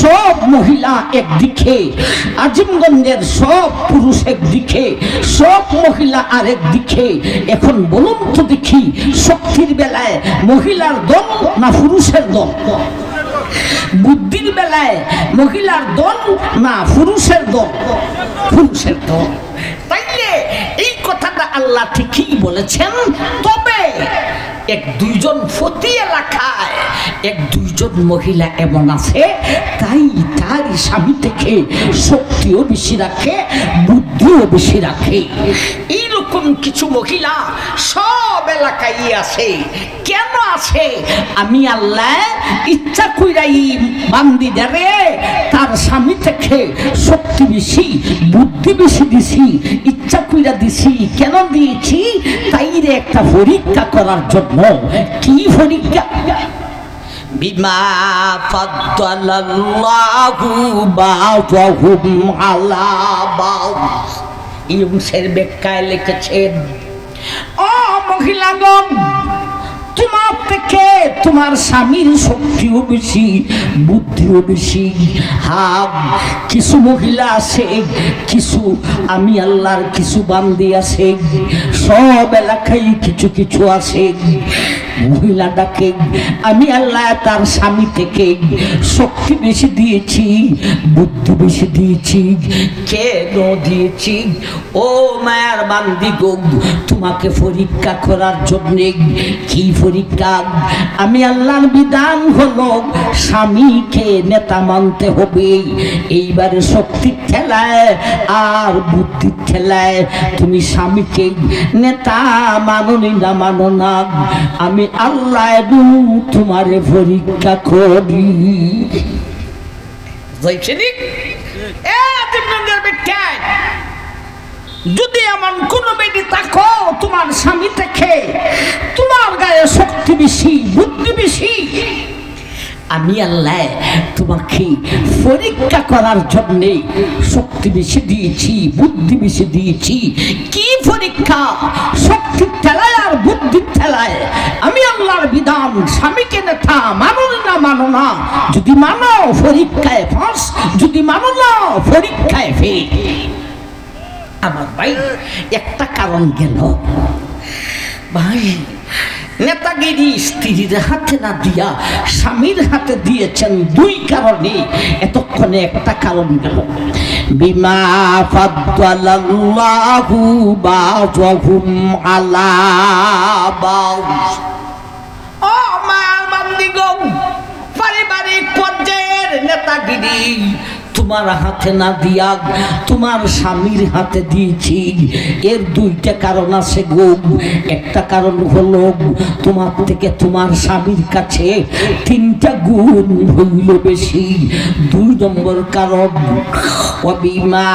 সব মহিলা একদিকে, আজিমগঞ্জের সব পুরুষ একদিকে, সব মহিলা আরেক দিকে। এখন বলুন তো দেখি, শক্তির বেলায় মহিলার দল না পুরুষের দল? বুদ্ধির বেলায় মহিলার দল না পুরুষের দল? পুরুষের দল। তাইলে এই কথাটা আল্লাহ ঠিকই বলেছেন। তবে এক দুইজন প্রতি এলাকায় এক দুইজন মহিলা এমন আছে, তাই তার স্বামী থেকে শক্তিও বেশি রাখে, বুদ্ধিও বেশি রাখে। এইরকম কিছু মহিলা সব এলাকায় আছে। কেন আছে? আমি আল্লাহ ইচ্ছা কইরাই বান্দি দেবে তার স্বামী থেকে শক্তি বেশি, বুদ্ধি বেশি দিছি, ইচ্ছা কইরা দিছি। কেন দিয়েছি? তাইরে একটা পরীক্ষা করার জন্য। কি পরীক্ষা? বিমা ফাদ্দালাল্লাহু বা'দাহুম আলা বা'দ। এই অংশের ব্যাখ্যায় লিখেছেন, ও মহিলাগণ, তোমার থেকে তোমার স্বামীর শক্তিও বেশি, বুদ্ধিও বেশি। কিছু মহিলা আছে, কিছু আমি আল্লাহর কিছু বান্দি আছে, সব এলাকায় কিছু কিছু আছে। মহিলাটাকে আমি আল্লাহ তার স্বামী থেকে শক্তি বেশি দিয়েছি, বুদ্ধি বেশি দিয়েছি। কেন দিয়েছি? ও মায়ার বান্দি গো, তোমাকে পরীক্ষা করার জন্যে। কি পরীক্ষা? আমি আল্লাহর বিধান হলো স্বামীকে নেতা মানতে হবে। এইবারে শক্তির ঠেলায় আর বুদ্ধির ঠেলায় তুমি স্বামীকে নেতা মাননি না মানো না, আমি আল্লাহ তোমারে পরীক্ষা করি। যদি এমন কোন বেটি থাকো তোমার স্বামী থেকে তোমার গায়ে শক্তি বেশি, বুদ্ধি বেশি, আমি আল্লাহ তোমাকে পরীক্ষা করার জন্য শক্তি বেশি দিয়েছি, বুদ্ধি বেশি দিয়েছি। কি পরীক্ষা? শক্তির ঠেলায় আর বুদ্ধির ঠেলায় আমি আল্লাহর বিধান স্বামীকে নেতা মানো না মানো না। যদি মানো পরীক্ষায় ফাঁস, যদি মানো না পরীক্ষায় ফেল। আমার ভাই একটা কারণ গেল, ভাই নেতাগিরি স্ত্রীর হাতে না দিয়া স্বামীর হাতে দিয়েছেন দুই কারণে। এতক্ষণে একটা কারণ গেল, বিমা ফাদ্দালাল্লাহু বা'দাহুম আলা বা'দ। ও মা বান্দিগণ, পারিবারিক পর্যায়ের নেতাগিরি তোমার হাতে না দিয়া তোমার স্বামীর হাতে দিয়েছি। এর দুইটা কারণ আছে গো। একটা কারণ হলো তোমার থেকে তোমার স্বামীর কাছে 3টা গুণ হইল বেশি। 2 নম্বর কারণ, ওয়াবিমা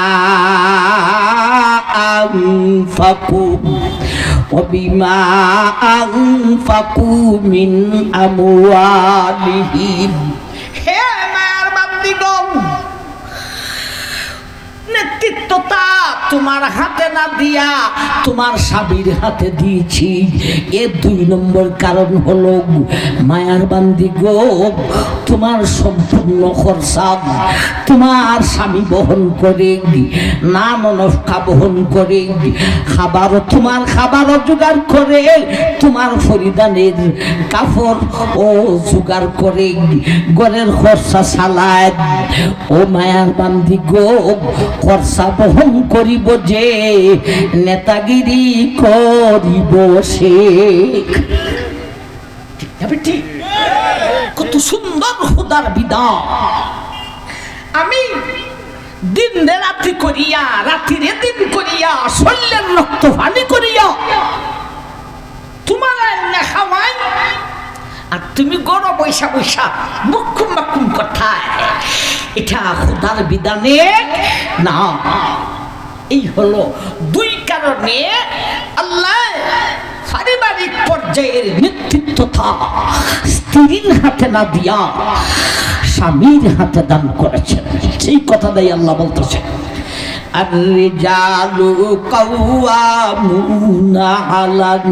আনফাকু মিন আমওয়ালিহিম। হে মায়ের বান্দিগণ, নেতৃত্বটা তোমার হাতে না দিয়া তোমার স্বামীর হাতে দিয়েছি। এর 2 নম্বর কারণ হলো, মায়ার বান্দি গো, তোমার সম্পূর্ণ খরচা তোমার স্বামী বহন করে, নাম নফকা বহন করে, খাবারও তোমার খাবারও জোগাড় করে, তোমার পরিধানের কাপড় ও জোগাড় করে, ঘরের খরচা চালায়। ও মায়ার বান্দি গো, খরচা বহন করিব যে, নেতাগিরি করিব সে। ঠিক কত সুন্দর খোদার বিধান। আমি দিন রাত্রি করিয়া, রাত্রিরে দিন করিয়া, শরীরের রক্ত পানি করিয়া তোমার না খাওয়াই, আর তুমি গড় বৈশা বৈশা মুখুম মাকুম কথায়। এটা খোদার বিধানে না। এই হলো 2 কারণে আল্লাহ পারিবারিক পর্যায়ের নেতৃত্বটা স্ত্রীর হাতে না দিয়া স্বামীর হাতে দান করেছেন। সেই কথাটাই আল্লাহ বলতেছেন, আর-রিজালু কাওয়ামুনা আলান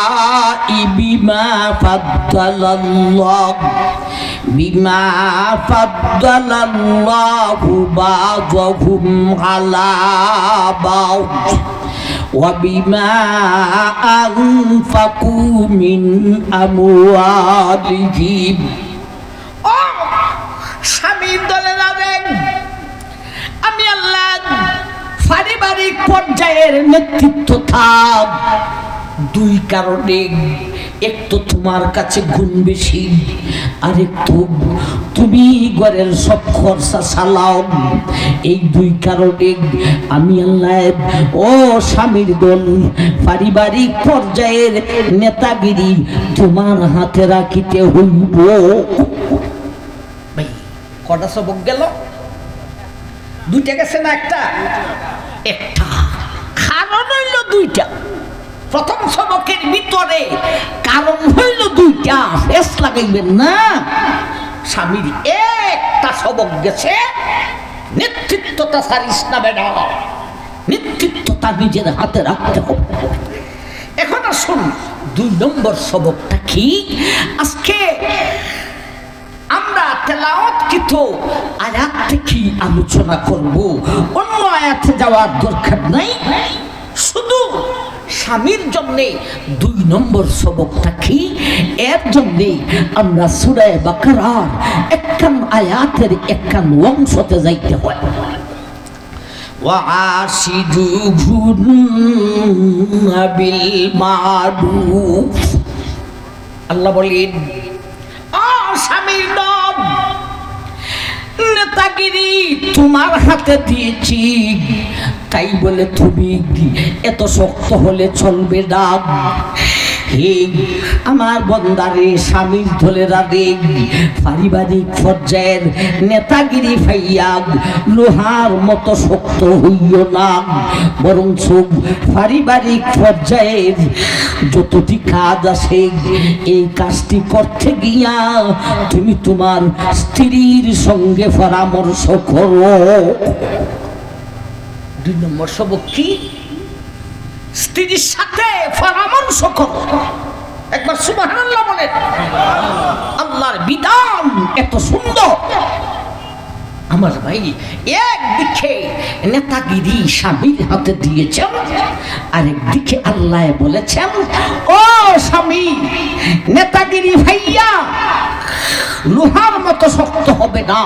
নিসাই বিমা ফাদ্দালাল্লাহু বা'দাহুম আলা বা'দ ওয়া বিমা আনফাকু মিন আমওয়ালিহিম। ও স্বামীর দলেরা, আমি আল্লাহ পারিবারিক পর্যায়ে পর্যায়ের নেতৃত্ব থাক দুই কারণে, এক তো তোমার কাছে গুণ বেশি, আরেক তো তুমি ঘরের সব খরচা চালাও। এই দুই কারণে আমি আল্লাহ ও স্বামীর দল পারিবারিক পর্যায়ের নেতাগিরি তোমার হাতে রাখিতে হইব। ভাই কটা সবক গেল? দুইটা গেছে না একটা? একটা কারণ হইল দুইটা। প্রথম সবকের ভিতরে কারণ হইল দুইটা, ফেস লাগাইবেন না। স্বামীর একটা সবক গেছে, নেতৃত্বটা সারিস না বেটা, নেতৃত্বটা নিজের হাতে রাখতে হবে। এখন আসুন দুই নম্বর সবকটা কি আজকে আমরা তেলাওয়াতকৃত আয়াত থেকে আলোচনা করব। অন্য আয়াতে যাওয়ার দরকার নাই, শুধু স্বামীর জন্যে দুই নম্বর সবকটা কি, এর জন্যে আমরা সূরা বাকারার একখান আয়াতের একখান অংশতে যাইতে হয়। ওয়াশিদুহুন্না বিল মারুফ, আল্লাহ বলেন স্বামীর দল নেতাগিরি তোমার হাতে দিয়েছি, তাই বলে তুমি এত শক্ত হলে চলবে না। হে আমার বন্দারে, স্বামীর ধলেরা রে, পারিবারিক পর্যায়ের নেতাগিরি ফাইয়া লোহার মতো শক্ত হইও না, বরং পারিবারিক পর্যায়ের যতটি কাজ আছে এই কাজটি করতে গিয়া তুমি তোমার স্ত্রীর সঙ্গে পরামর্শ করো। দুই নম্বর সবক কি? স্ত্রীর সাথে পরামর্শ করো। একবার সুবহানাল্লাহ বলেন। আল্লাহর বিধান এত সুন্দর। আমার ভাই একদিকে নেতাগিরি স্বামীর হাতে দিয়েছেন, আরেকদিকে আল্লাহ বলেছেন ও স্বামী নেতাগিরি ভাইয়া লোহার মতো শক্ত হবে না,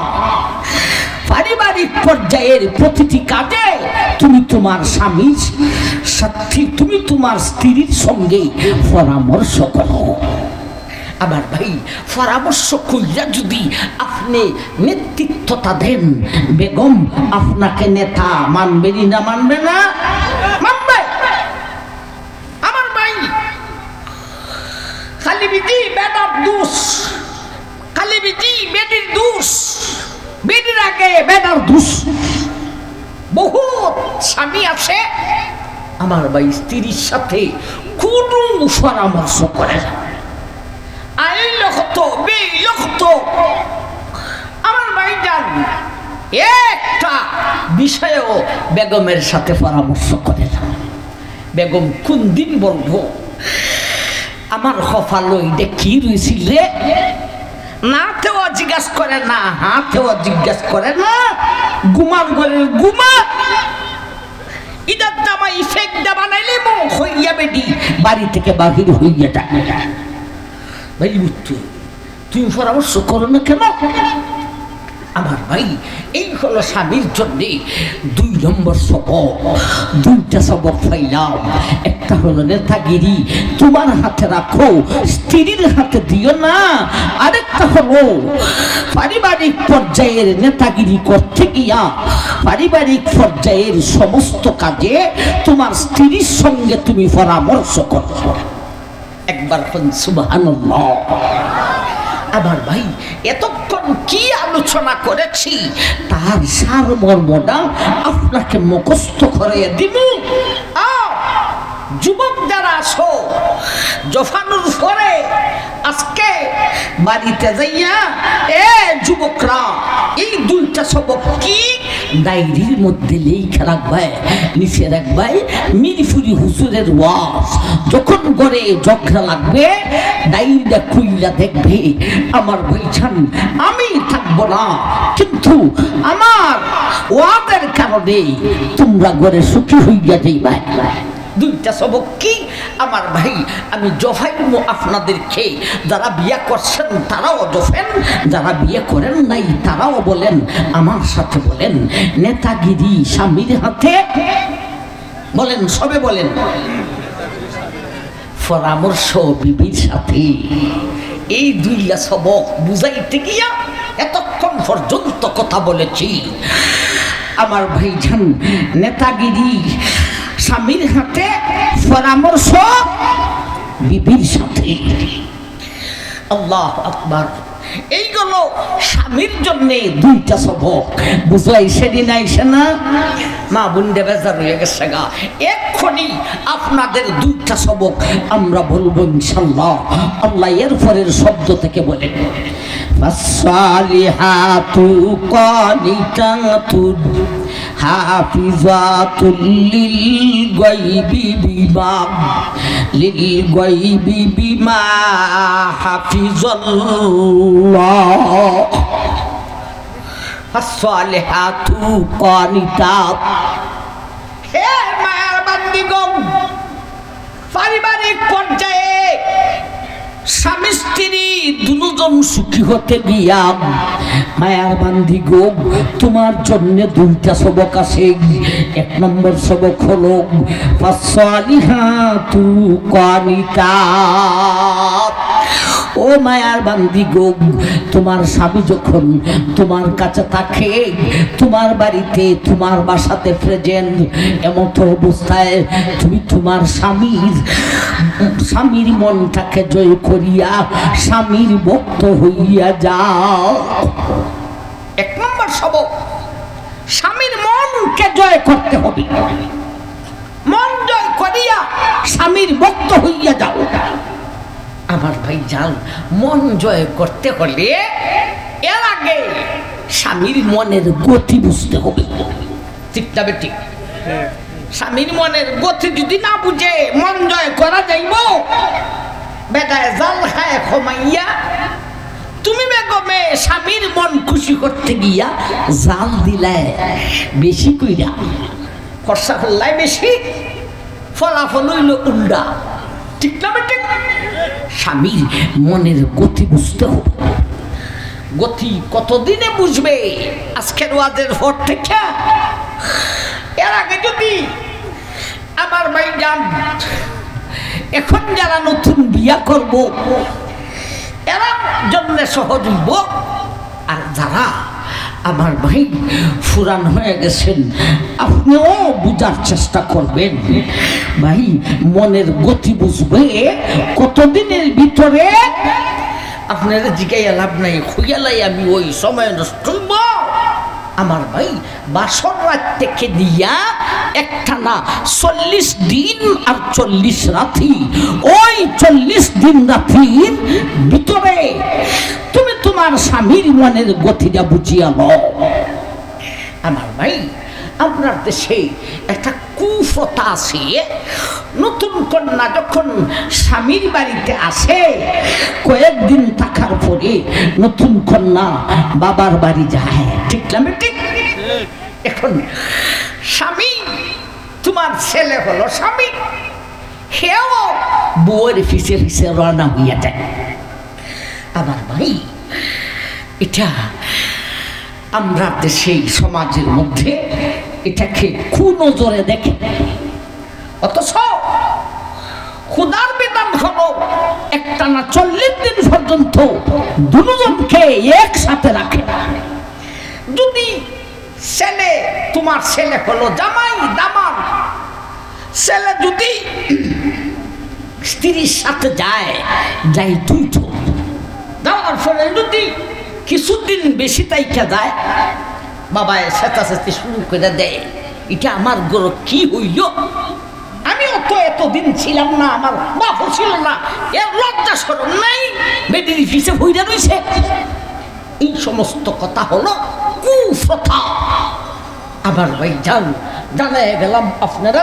পারিবারিক পর্যায়ের প্রতিটি কাজে তুমি তোমার স্বামীর সাথে, তুমি তোমার স্ত্রীর সঙ্গে পরামর্শ করো। আবার ভাই পরামর্শ কইরা যদি আপনি নেতৃত্বটা দেন, বেগম আপনাকে নেতা মানবে না? মানবে না? মানবে। আমার ভাই খালি বিধি বেটার দোষ, খালি বিধি বেটির দোষ, বেটির আগে বেটার দোষ। বহুত স্বামী আছে আমার ভাই স্ত্রীর সাথে কোনো পরামর্শ করে না, আই লক্ষ বে লক্ষ। আমার ভাই জান একটা বিষয়েও বেগমের সাথে পরামর্শ করে না। বেগম কোন দিন বলবো আমার কপালে কি রয়েছিল রে, নাতেও জিজ্ঞাসা করে না, হাতেও জিজ্ঞাসা করে না, গুমার ঘরের গুমা ইদার জামা ইফেক্ট দা বানাইলে মো হইয়া বেডি বাড়ি থেকে বাহির হইয়া টাকা। ভাই তুমি পরামর্শ করো না কেন? আমার ভাই এই হলো স্বামীর জন্য দুই নম্বর সবক। দুইটা সবক পাইলাম, একটা হলো নেতাগিরি তোমার হাতে রাখো, স্ত্রীর হাতে দিও না। আরেকটা হলো পারিবারিক পর্যায়ের নেতাগিরি করতে গিয়া পারিবারিক পর্যায়ের সমস্ত কাজে তোমার স্ত্রীর সঙ্গে তুমি পরামর্শ করো। একবার সুবহানাল্লাহ। আবার ভাই এতক্ষণ কি আলোচনা করেছি তার সারমর্মটা আপনাকে মুখস্থ করে দিব। যুবক যারা আসো জফানুর পরে আজকে বাড়িতে যাইয়া যুবকরা এই দুইটা সবক কি ডায়েরির মধ্যে লেখা রাখবে, নিচে রাখবে। মিরপুরি হুজুরের ওয়াজ যখন করে ঝগড়া লাগবে ডায়েরিটা খুইলা দেখবে। আমার ভাইজান আমি থাকবো না, কিন্তু আমার ওয়াদের কারণে তোমরা ঘরে সুখী হইয়া যাইবা। দুইটা সবক কি আমার ভাই আমি জফাইমু আপনাদেরকে। যারা বিয়ে করছেন তারাও জফেন, যারা বিয়ে করেন নাই তারাও বলেন, আমার সাথে বলেন নেতাগিরি স্বামীর হাতে বলেন, সবে বলেন। পরামর্শ বিবির সাথে, এই দুইটা সবক বুঝাইতে গিয়া এতক্ষণ পর্যন্ত কথা বলেছি। আমার ভাইজান, নেতাগিরি স্বামীর হাতে, পরামর্শ বিবির সাথে। আল্লাহ আকবার। এইগুলো স্বামীর জন্য দুইটা সবক বুঝাই, সেদিন আইসে না মা বুন্ডে বেজার হয়ে গেছে গা। এক্ষুনি আপনাদের দুইটা সবক আমরা বলবো ইনশাল্লাহ। আল্লাহ এর পরের শব্দ থেকে বলেন, ফাসসালিহাতু কানিতাতুন হাফিজাতুল লিল গায়বি বিমা হাফিজাল্লাহ। ফাসসালিহাতু কানিতাত। হে মায়ের বান্দিগণ, পারিবারিক পর্যায়ে স্বামী স্ত্রী দুজন সুখী হতে গিয়া মায়ার বান্দি গো, তোমার জন্য দুইটা সবক আছে। এক নম্বর সবক হলো ফাসসালিহাতু কানিতাত। ও মায়ার বান্দি গো, তোমার স্বামী যখন তোমার কাছে থাকে, তোমার বাড়িতে, তোমার বাসাতে প্রেজেন্ট, এমত অবস্থায় তুমি তোমার স্বামীর মনটাকে জয় করিয়া স্বামীর ভক্ত হইয়া যাও। এক নম্বর সবক, স্বামীর মনকে জয় করতে হবে। মন জয় করিয়া স্বামীর ভক্ত হইয়া যাও। আমার ভাই জান, মন জয় করতে হলে এর আগে স্বামীর মনের গতি বুঝতে হবে। ঠিক না বেটি? স্বামীর মনের গতি যদি না বুঝে মন জয় করা যাইব, বেটায় জাল খায় খমাইয়া তুমি বেগমে স্বামীর মন খুশি করতে গিয়া জাল দিলায় বেশি কইরা, খরচা করলাই বেশি, ফলাফল হইল উল্টা। ঠিক না বেটি? স্বামীর মনের গতি বুঝতে হবে। গতি কতদিনে বুঝবে? আজকের ওয়াজের পর থেকে। এর আগে যদি আমার ভাই যান, এখন যারা নতুন বিয়া করব এরা জন্য সহজ হইব। আর যারা আমার ভাই ফুরান হয়ে গেছেন, আপনিও বুঝার চেষ্টা করবেন। ভাই মনের গতি বুঝবে কতদিনের ভিতরে। আপনারা জিগাইয়া লাভ নাই, খুইয়ালাই আমি ওই সময় নষ্ট হইব। আমার ভাই বাসর রাত থেকে দিয়া একটানা 40 দিন আর 40 রাতি, ওই 40 দিন রাতির ভিতরে তুমি তোমার স্বামীর মনের গতিটা বুঝিয়া লও। আমার ভাই, আপনার দেশে একটা কুফতা আছে, নতুন কন্যা যখন স্বামীর বাড়িতে আসে, কয়েকদিন থাকার পরে নতুন কন্যা বাবার বাড়ি যায়। ঠিক না ঠিক? এখন স্বামী, তোমার ছেলে হলো স্বামী, হেও বউয়ের ফিসে ফিসে রওনা হইয়া যায়। আমার ভাই, এটা আমরা দেশে সমাজের মধ্যে এটাকে কুনজরে দেখে। অথচ খুদার বিধান হলো একটানা 40 দিন পর্যন্ত দুজনকে একসাথে রাখে। যদি ছেলে, তোমার ছেলে হলো জামাই দামাল, ছেলে যদি স্ত্রীর সাথে যায় দুইটো, যাওয়ার ফলে যদি কিছুদিন বেশি তাইকা যায়, বাবায় চেঁচাচেঁচি শুরু করে দেয়, এটা আমার গরু কি হইল, আমিও তো এতদিন ছিলাম না, আমার বাপও ছিল না, এর লজ্জা শরম নাই, বেটির পিছে ভইরা রইছে। এই সমস্ত কথা হলো কুফতা। আমার ভাই জান, জানাই গেলাম আপনারা,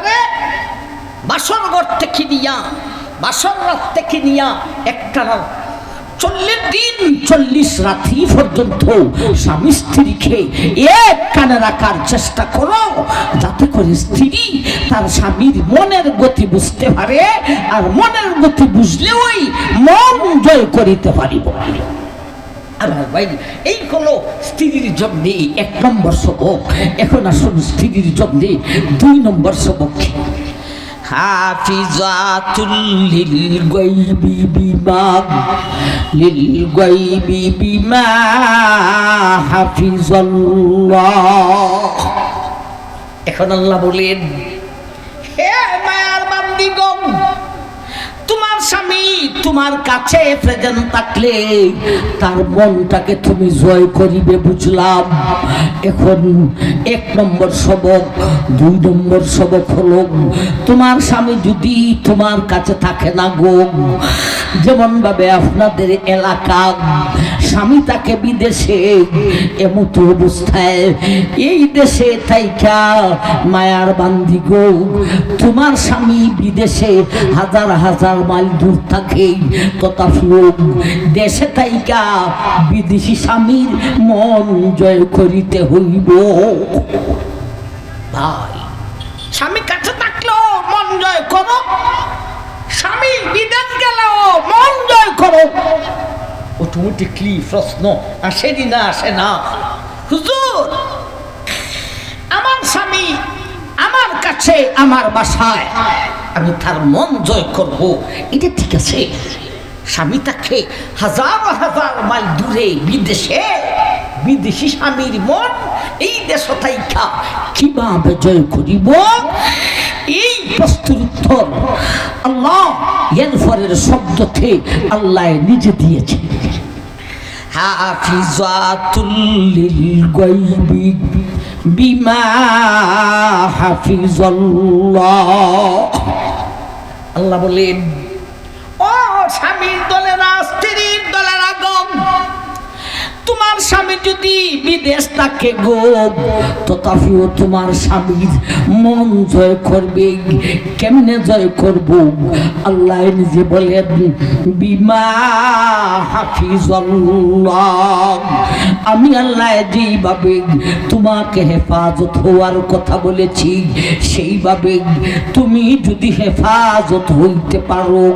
বাসর ঘর থেকে নিয়া, বাসর রাত থেকে নিয়া একটা 40 দিন 40 রাতি পর্যন্ত স্বামী স্ত্রীকে এক কানে রাখার চেষ্টা করো, যাতে করে স্ত্রী তার স্বামীর মনের গতি বুঝতে পারে, আর মনের গতি বুঝলেই মন জয় করিতে পারিব। আমার ভাই, এই হলো স্ত্রীর জন্য 1 নম্বর সবক। এখন আসুন স্ত্রীর জন্য 2 নম্বর সবক। হাফিজাতুল লিল গায়বি বিমা হাফিজাল্লাহ। এখন আল্লাহ বলেন, হে মায়ার বান্দিগণ, তোমার স্বামী তোমার কাছে প্রেজেন্ট থাকলে তার মনটাকে তুমি জয় করিবে, বুঝলাম। এখন 1 নম্বর সবক। 2 নম্বর সবক হলো, তোমার স্বামী যদি তোমার কাছে থাকে না গো, যেমন ভাবে আপনাদের এলাকা স্বামী তাকে বিদেশে, এমতো অবস্থায় এই দেশে থাইকা মায়ার বান্দি গো, তোমার স্বামী বিদেশে হাজার হাজার মাইল দূর থাকে, তথাপিও দেশে থাইকা বিদেশি স্বামীর মন জয় করিতে হইব। ভাই, স্বামী কাছে থাকলেও মন জয় করো, স্বামী বিদেশ গেলেও মন জয় করো। অটোমেটিকলি প্রশ্ন আসেনি না, আসে না, হুজুর আমার স্বামী আমার কাছে আমার বাসায়, আমি তার মন জয় করব, এটা ঠিক আছে। স্বামী তাকে হাজার হাজার মাইল দূরে বিদেশে, বিদেশি স্বামীর মন এই দেশ থাইকা কিভাবে জয় করিব, এই প্রশ্নের উত্তর আল্লাহ এর পরের শব্দতে আল্লাহ নিজে দিয়েছে। হাফিজাতুল লিল গায়বি বিমা হাফিজাল্লাহ। আল্লাহ বলেন, ও স্বামীর দলেরা, স্ত্রীর দলেরা গো, তোমার স্বামী যদি বিদেশ থাকে গো, তথাপিও তোমার স্বামীর মন জয় করবে। কেমনে জয় করব? আল্লাহ নিজে বলেন, বিমা হাফিজাল্লাহ। আমি আল্লাহ যেইভাবে তোমাকে হেফাজত হওয়ার কথা বলেছি, সেইভাবে তুমি যদি হেফাজত হইতে পারো,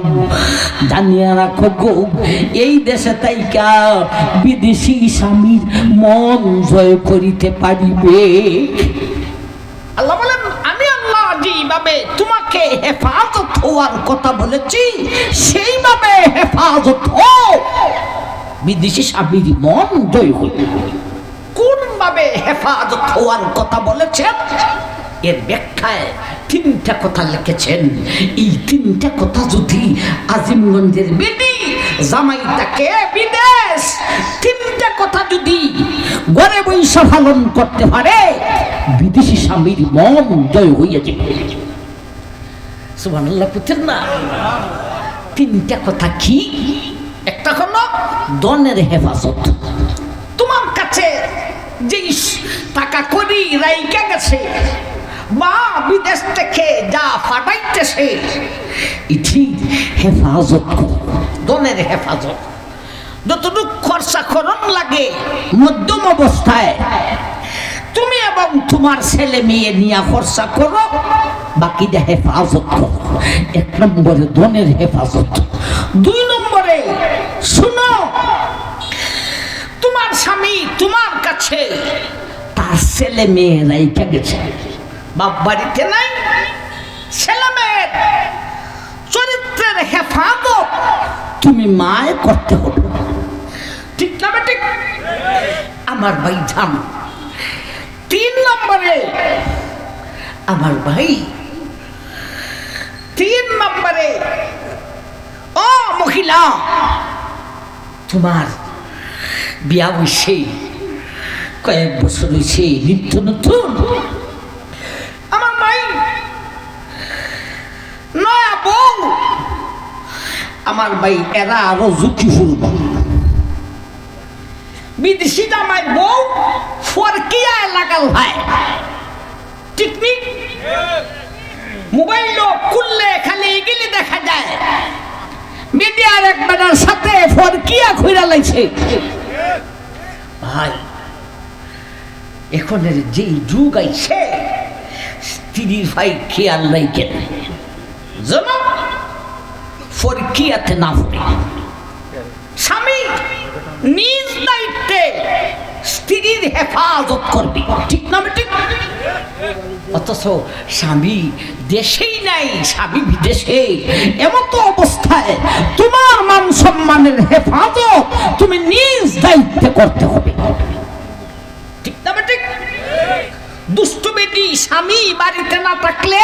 জানিয়ে রাখো গো, এই দেশে তাইকা বিদেশি স্বামীর মন জয় করিতে পারিবে। আল্লাহ বলেন, আমি আল্লাহ যেভাবে তোমাকে হেফাজত হওয়ার কথা বলেছি, সেইভাবে হেফাজত হও, বিদেশি স্বামীর মন জয় হইবে। কোন ভাবে হেফাজত হওয়ার কথা বলেছেন? এর ব্যাখ্যায় 3টা কথা লিখেছেন। এই 3টা কথা যদি আজিমগঞ্জের বেটি জামাই তাকে বিদেশ, 3টা কথা যদি ঘরে বৈশা পালন করতে পারে, বিদেশি স্বামীর মন জয় হইয়া যাবে। সুবহানাল্লাহ, বুঝছেন না? 3টা কথা কি? একটা হলো ধনের হেফাজত। তোমার কাছে যেই টাকা করি রাইকা গেছে বা বিদেশ থেকে যা ফাটাইতেছে, এটি হেফাজত করো, ধনের হেফাজত। যতটুকু খরচা করন লাগে মধ্যম অবস্থায় তুমি এবং তোমার ছেলে মেয়ে নিয়ে খরচা করো, বাকিটা হেফাজত করো। 1 নম্বরে ধনের হেফাজত। 2 নম্বরে শুনো, তোমার স্বামী তোমার কাছে তার ছেলে মেয়ে রাইখা গেছে, বাপ বাড়িতে নাই, ছেলে মেয়ের চরিত্রের হেফাজত তুমি মায় করতে হবে। ঠিক না ঠিক? আমার ভাই জান। 3 নম্বরে আমার ভাই, 3 নম্বরে ও মহিলা, তোমার বিয়া হইছে, কয়েক বছর হয়েছে, নিত্য নতুন, আমার ভাই নয়া বউ, আমার ভাই এরা আরো ঝুঁকিপূর্ণ। বিদেশি জামাই বউ ফরকিয়ায় লাগাল হয়, ঠিক নি? মোবাইল খুললে খালি এগুলি দেখা যায়, মিডিয়ার একবারের সাথে ফরকিয়া খুইরা লাইছে। ভাই, এখনের যে যুগ আইছে, স্ত্রীর ভাই খেয়াল নাই কেন যেন ফরকিয়াতে না পড়ে। স্বামী নিজ দায়িত্বে স্ত্রীর হেফাজত করবে, ঠিক না ঠিক? অথচ স্বামী দেশেই নাই, স্বামী বিদেশে। এমত অবস্থায় তোমার মান সম্মানের হেফাজত তুমি নিজ দায়িত্বে করতে হবে, ঠিক না ঠিক? দুষ্ট বেটি স্বামী বাড়িতে না থাকলে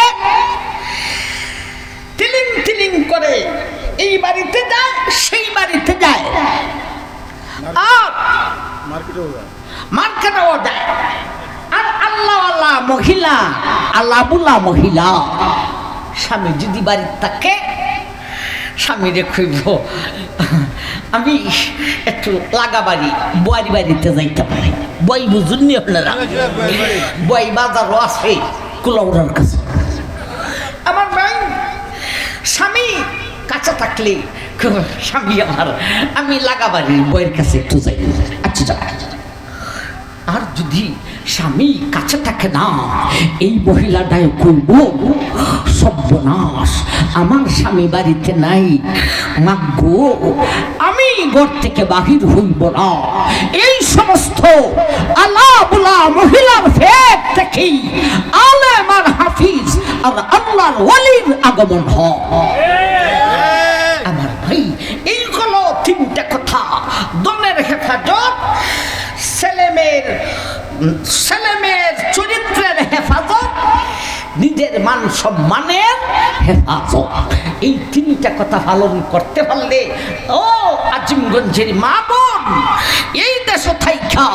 তিলিং তিলিং করে এই বাড়িতে যায় সেই বাড়িতে যায়, আর মার্কেটেও যায়। আর আল্লাহওয়ালা মহিলা, আল্লাহওয়ালা মহিলা স্বামী যদি বাড়িতে থাকে, স্বামীরে কইব আমি একটু লাগা বাড়ি বয়ারি বাড়িতে যাইতে পারি। বই বুঝুননি আপনারা? বই বাজারও আছে কুলাউড়ার কাছে। আমার ভাই স্বামী কাছে থাকলে স্বামী আমার আমি লাগা বাড়ির বইয়ের কাছে একটু যাই, আচ্ছা যা। আর যদি স্বামী কাছে থাকে না, এই মহিলাটাই কইব সর্বনাশ, আমার স্বামী বাড়িতে নাই, মাগো আমি ঘর থেকে বাহির হইব না। এই সমস্ত আলাবুলা মহিলার ফেক থেকেই আলেম আর হাফিজ আর আল্লাহর ওয়ালির আগমন হয়। আমার ভাই এইগুলো তিনটা কথা, দমের হেফাজত, ছেলেমেয়ের চরিত্রের হেফাজত, নিজের মান সম্মানের হেফাজত, এই তিনটা কথা পালন করতে পারলে ও আজিমগঞ্জের মা বোন, এই দেশ থাইকা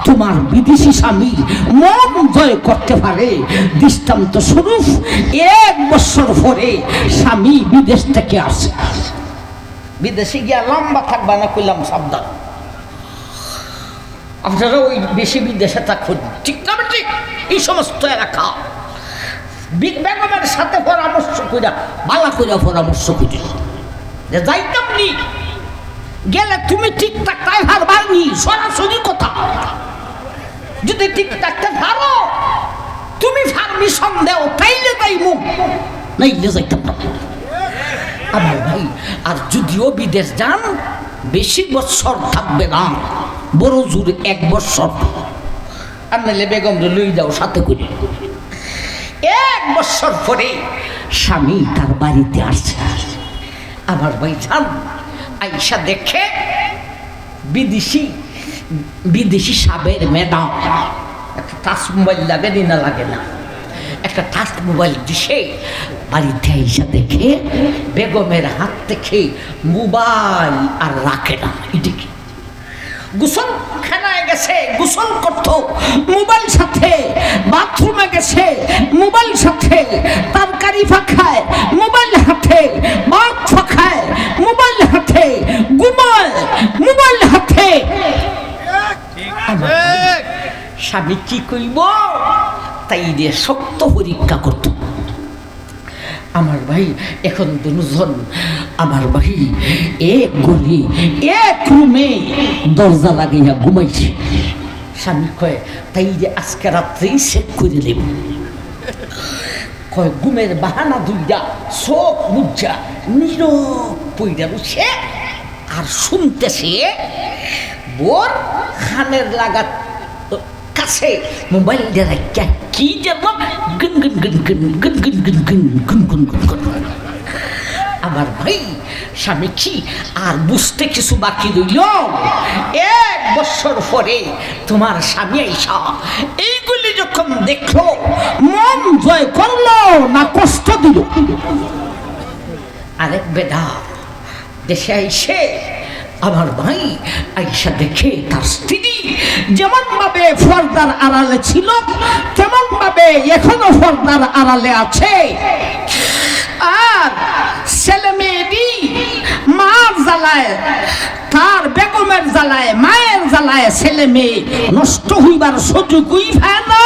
তোমার বিদেশি স্বামী মন জয় করতে পারে। দৃষ্টান্ত স্বরূপ 1 বছর পরে স্বামী বিদেশ থেকে আসে, বিদেশে গিয়া লম্বা থাকবা না কইলাম সাবধান। আপনারা ওই বেশি বিদেশে থাকুন, ঠিক না ঠিক? এই সমস্ত এলাকা বেগমের সাথে পরামর্শ কইরা বালা কইরা পরামর্শ কইরা যে যাইতাম নি, গেলে তুমি ঠিক থাকতে পারবানি, সরাসরি কথা। যদি ঠিক থাকতে পারো তুমি পারমিশন দাও, তাইলে তাই মুখ নাইলে যাইতাম না। আমার ভাই আর যদিও বিদেশ যান বেশি বছর থাকবে না, বড় জোর 1 বছর। আর নাইলে বেগম লই যাও সাথে করে। 1 বছর পরে স্বামী তার বাড়িতে আসছে। আমার ভাই যান আইসা দেখে বিদেশি সাবের ম্যাডাম একটা টাচ মোবাইল লাগে না, লাগে না, একটা টাচ মোবাইল দিছে। বাড়িতে আইসা দেখে বেগমের হাত থেকে মোবাইল আর রাখে না। এদিকে গোসল খানায় গেছে, গোসল করতো মোবাইল সাথে, বাথরুমে গেছে মোবাইল সাথে, তরকারি ফাঁকায় মোবাইল হাতে, ভাত ফাঁকায় মোবাইল হাতে, ঘুমায় মোবাইল হাতে। স্বামী কি কইব তাই দিয়ে শক্ত পরীক্ষা করত। আমার ভাই এখন দুজন আমার ভাই এক গলি এক রুমে দরজা লাগাইয়া ঘুমাইছে। স্বামী কয় তাই যে আজকে রাত্রেই চেক করে দেব। কয় ঘুমের বাহানা দুইটা চোখ বুঝা নীরব পইরা রুছে আর শুনতেছে বোর খানের লাগা কাছে মোবাইল দিয়ে রাখা কি যেন গুন গুন গুন গুন গুন গুন গুন গুন গুন গুন গুন গুন। আমার ভাই স্বামী কি আর বুঝতে কিছু বাকি রইল? 1 বছর পরে তোমার স্বামী আইসা এইগুলি যখন দেখলো মন জয় করলো না কষ্ট দিল? আরেক বেদা দেশে আইসে আমার ভাই আইসা দেখে তার স্ত্রী যেমন ভাবে পর্দার আড়ালে ছিল তেমন ভাবে এখনো পর্দার আড়ালে আছে। আর ছেলে মেয়েটি মার জ্বালায়, তার বেগমের জ্বালায়, মায়ের জ্বালায় ছেলে মেয়ে নষ্ট হইবার সুযোগই পায় না।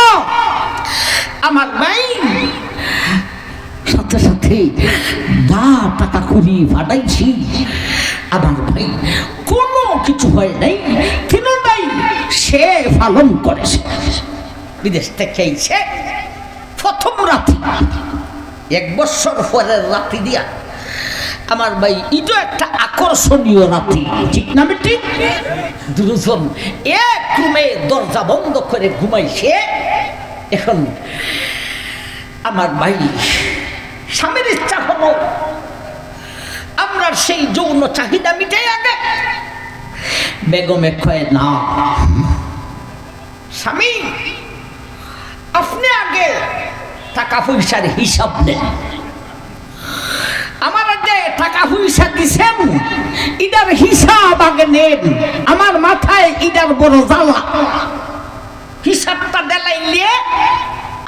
আমার ভাই সাথে সাথে দা টাকা করি ফাটাইছি। আমার ভাই কোনো কিছু হয় নাই, তিনটাই সে পালন করেছে। বিদেশ থেকে আইছে প্রথম রাতে 1 বছর পরের রাতে দিয়া আমার ভাই এটা একটা আকর্ষণীয় রাতি, ঠিক না বেটি? দুজন এক রুমে দরজা বন্ধ করে ঘুমাইছে। এখন আমার ভাই স্বামীর ইচ্ছা হলো আমরা সেই যৌন চাহিদা মিটাই আগে। বেগমে কয় না স্বামী, আপনি আগে টাকা পয়সার হিসাব নেন। আমার আগে টাকা পয়সা দিছেন, ইটার হিসাব আগে নেন। আমার মাথায় ইটার বড় জ্বালা, হিসাবটা দেলাইলে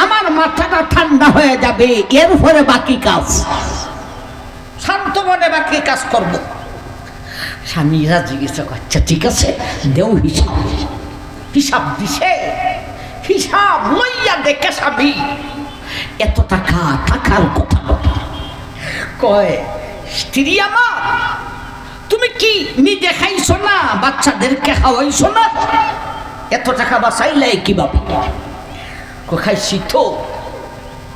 আমার মাথাটা ঠান্ডা হয়ে যাবে। এরপরে বাকি কাজ শান্ত মনে বাকি কাজ করব। স্বামী রাজি গেছে, আচ্ছা ঠিক আছে দেও হিসাব। হিসাব দিছে, হিসাব লইয়া দেখে স্বামী এত টাকা টাকার কথা কয়, স্ত্রী আমার তুমি কি নিজে খাইছো না বাচ্চাদেরকে খাওয়াইছো না? এত টাকা বাঁচাইলে কিভাবে? খাইছি তো।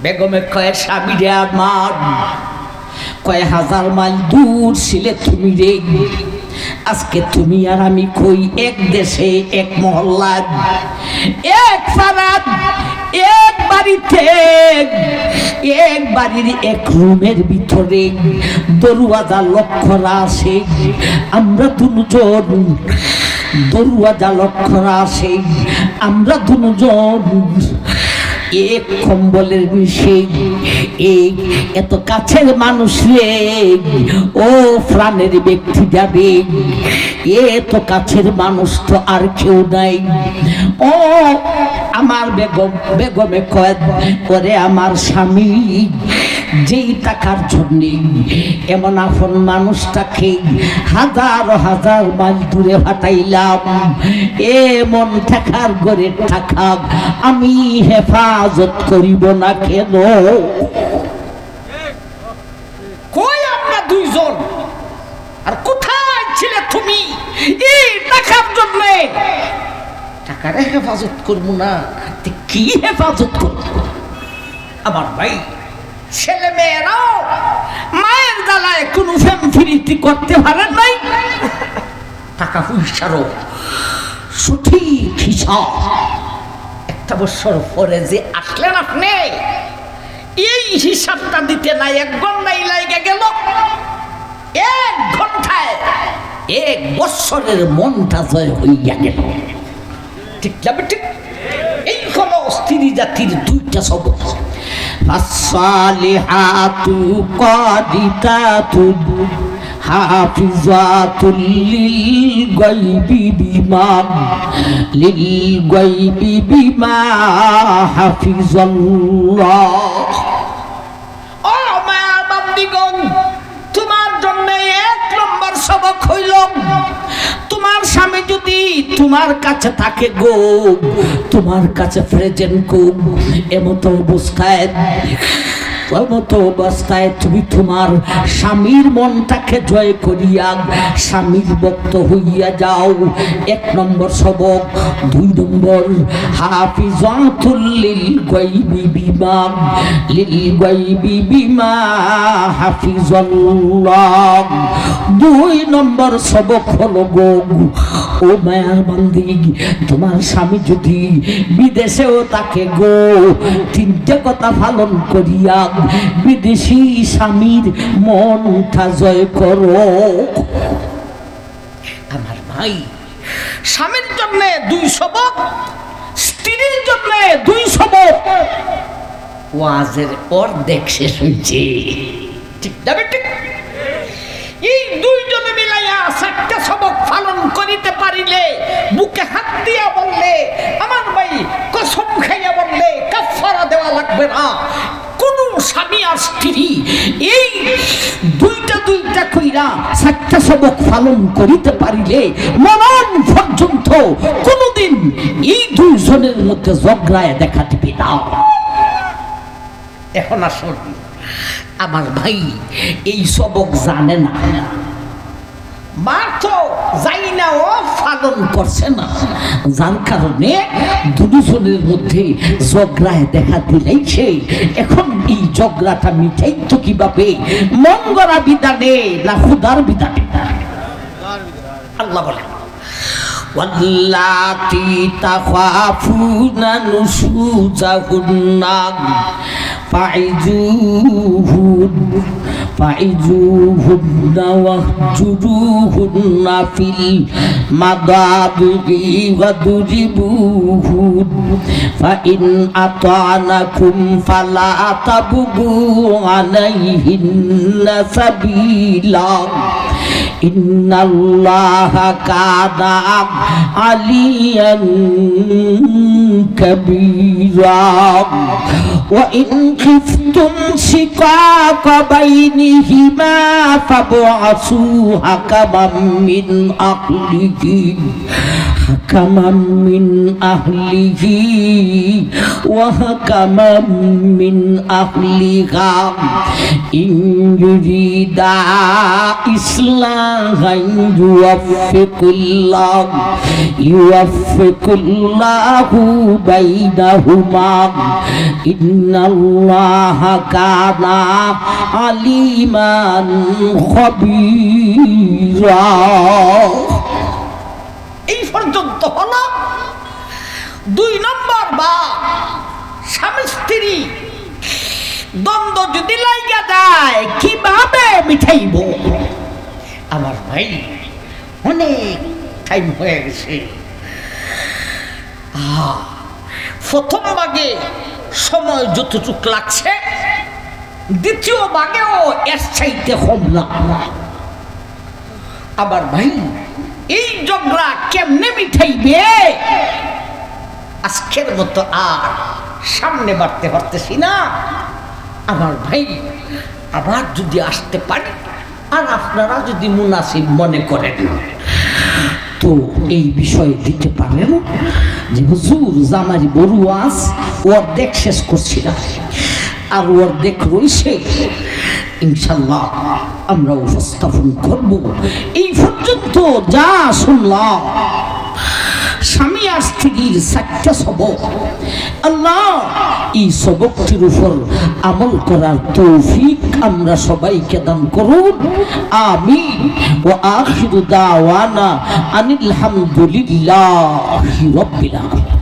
বেগমে কয় স্বামী রে আমার, কয় হাজার মাইল দূর ছিলে তুমি রে, আজকে তুমি আর আমি কই এক দেশে এক মহল্লা এক পাড়াত এক বাড়িতে এক বাড়ির এক রুমের ভিতরে দরওয়াজা লক্ষ্যরা আছে। আমরা দুজন দরওয়াজা লক্ষ্যরা আছে, আমরা দুজন এক কম্বলের নিচে। এক এত কাছের মানুষ রে, ও প্রাণের ব্যক্তি যাবে, এত কাছের মানুষ তো আর কেউ নাই। ও আমার বেগম, বেগমে কয় করে আমার স্বামী যেই টাকার জন্য এমন আপন মানুষটাকে হাজার হাজার মাইল দূরে হাঁটাইলাম, এমন টাকার গড়ে টাকা আমি হেফাজত করিব না কেন? কই আমরা দুইজন, আর কোথায় ছিলে তুমি এই টাকার জন্য? টাকার হেফাজত করবো না, কি হেফাজত করবো? আমার ভাই ছেলে মেয়েরাও মায়ের জ্বালায় কোনো ফ্যামিলিটি করতে পারে নাই। টাকা পয়সারও সঠিক হিসাব একটা বছর পরে যে আসলেন আপনি, এই হিসাবটা দিতে নাই 1 ঘন্টায় লাগে গেল। 1 ঘন্টায় 1 বছরের মনটা জয় হইয়া গেল, ঠিক যাবে? ঠিক এই হলো স্ত্রী জাতির 2টা সবক। ফাসসালিহাতু কাদিতাতুন হাফিজাতুল লিল গায়বি বিমা হাফিজাল্লাহ। ও মা বান্দিগণ, তোমার জন্য 1 নম্বর সবক হইল, তোমার স্বামী যদি তোমার কাছে থাকে গো, তোমার কাছে প্রেজেন্ট গো, এমতো অবস্থায় তুমি তোমার স্বামীর মনটাকে জয় করিয়া স্বামীর ভক্ত হইয়া যাও। 1 নম্বর সবক। 2 নম্বর, হাফিজাতুল লিল গায়বি বিমা হাফিজাল্লাহ। 2 নম্বর সবক হলো গো, ও মায়ার বান্দি, তোমার স্বামী যদি বিদেশেও থাকে গো, 3টে কথা পালন করিয়া বিদেশি স্বামীর মনটা জয় করো। আমার ভাই, স্বামীর জন্য 2 সবক, স্ত্রীর জন্য 2 সবক। ওয়াজের অর্ধেক শেষ হয়েছে, ঠিক না? ঠিক। এই 2 জনে মিলাইয়া 4টা সবক পালন করিতে পারিলে, বুকে হাত দিয়া বললে, আমার ভাই কসম খাইয়া বললে কাফারা দেওয়া লাগবে না। কোন স্বামী আর স্ত্রী এই 2টা কইরা 4টা সবক পালন করিতে পারিলে মরণ পর্যন্ত কোনদিন এই 2 জনের মধ্যে ঝগড়ায় দেখা দিবে না। এখন আসুন, আমার ভাই এই সবক জানে না, মা তো যাই না ও পালন করছে না, যার কারণে দুজনের মধ্যে ঝগড়ায় দেখা দিলেইছে। এখন এই ঝগড়াটা মিটাইতো কিভাবে? মন গড়া বিধানে না খুদার বিধানে? আল্লাহ বলে ওয়াল্লাতি তাখাফুনা নুশুজাহুন্না ফাইজুহুন্না ওয়াহজুরুহুন্না ফিল মাদাবিগি ওয়াদরিবুহুন ফাইন আতানাকুম ফালা তাবগু আলাইহিন্না সাবিলা ইন্নাল্লাহা কানা আলিয়ান কাবীরা ওয়া ইন খিফতুম শিকাকা বাইনিহিমা ফাবআসু হাকামান মিন আহলিহি ওয়া হাকামান মিন আহলিহা ইন ইউরিদা ইসলাহান ইউওয়াফিকুল্লাহু বাইনাহুমা ইন্নাল্লাহা কানা আলিমান খবীরা। এই পর্যন্ত হলো 2 নম্বর বা স্বামী স্ত্রী দ্বন্দ্ব যদি লাগা যায় কিভাবে মিটাইব? আমার ভাই অনেক টাইম হয়ে গেছে। প্রথম ভাগে সময় যতটুক লাগছে, দ্বিতীয় ভাগেও এর চাইতে কম না। আবার ভাই এই ঝগড়া কেমনে মিটাইবে? আজকের মতো আর সামনে বাড়তে পারতেছি না। আমার ভাই আবার যদি আসতে পারি, আর আপনারা যদি মুনাসিব মনে করেন তো এই বিষয়ে দিতে পারেন যে হুজুর জামারি বড় ওয়াজ অর্ধেক শেষ করছি না, আর অর্ধেক রয়েছে, ইনশাল্লাহ আমরা উপস্থাপন করব। এই পর্যন্ত যা শুনলাম স্বামী আর স্ত্রীর 4টা সবক, আল্লাহ এই সবকটির উপর আমল করার তৌফিক আমরা সবাইকে দান করুন, আমিন। ওয়া আখিরু দাওয়ানা আনিল হামদুলিল্লাহি রাব্বিল আলামিন।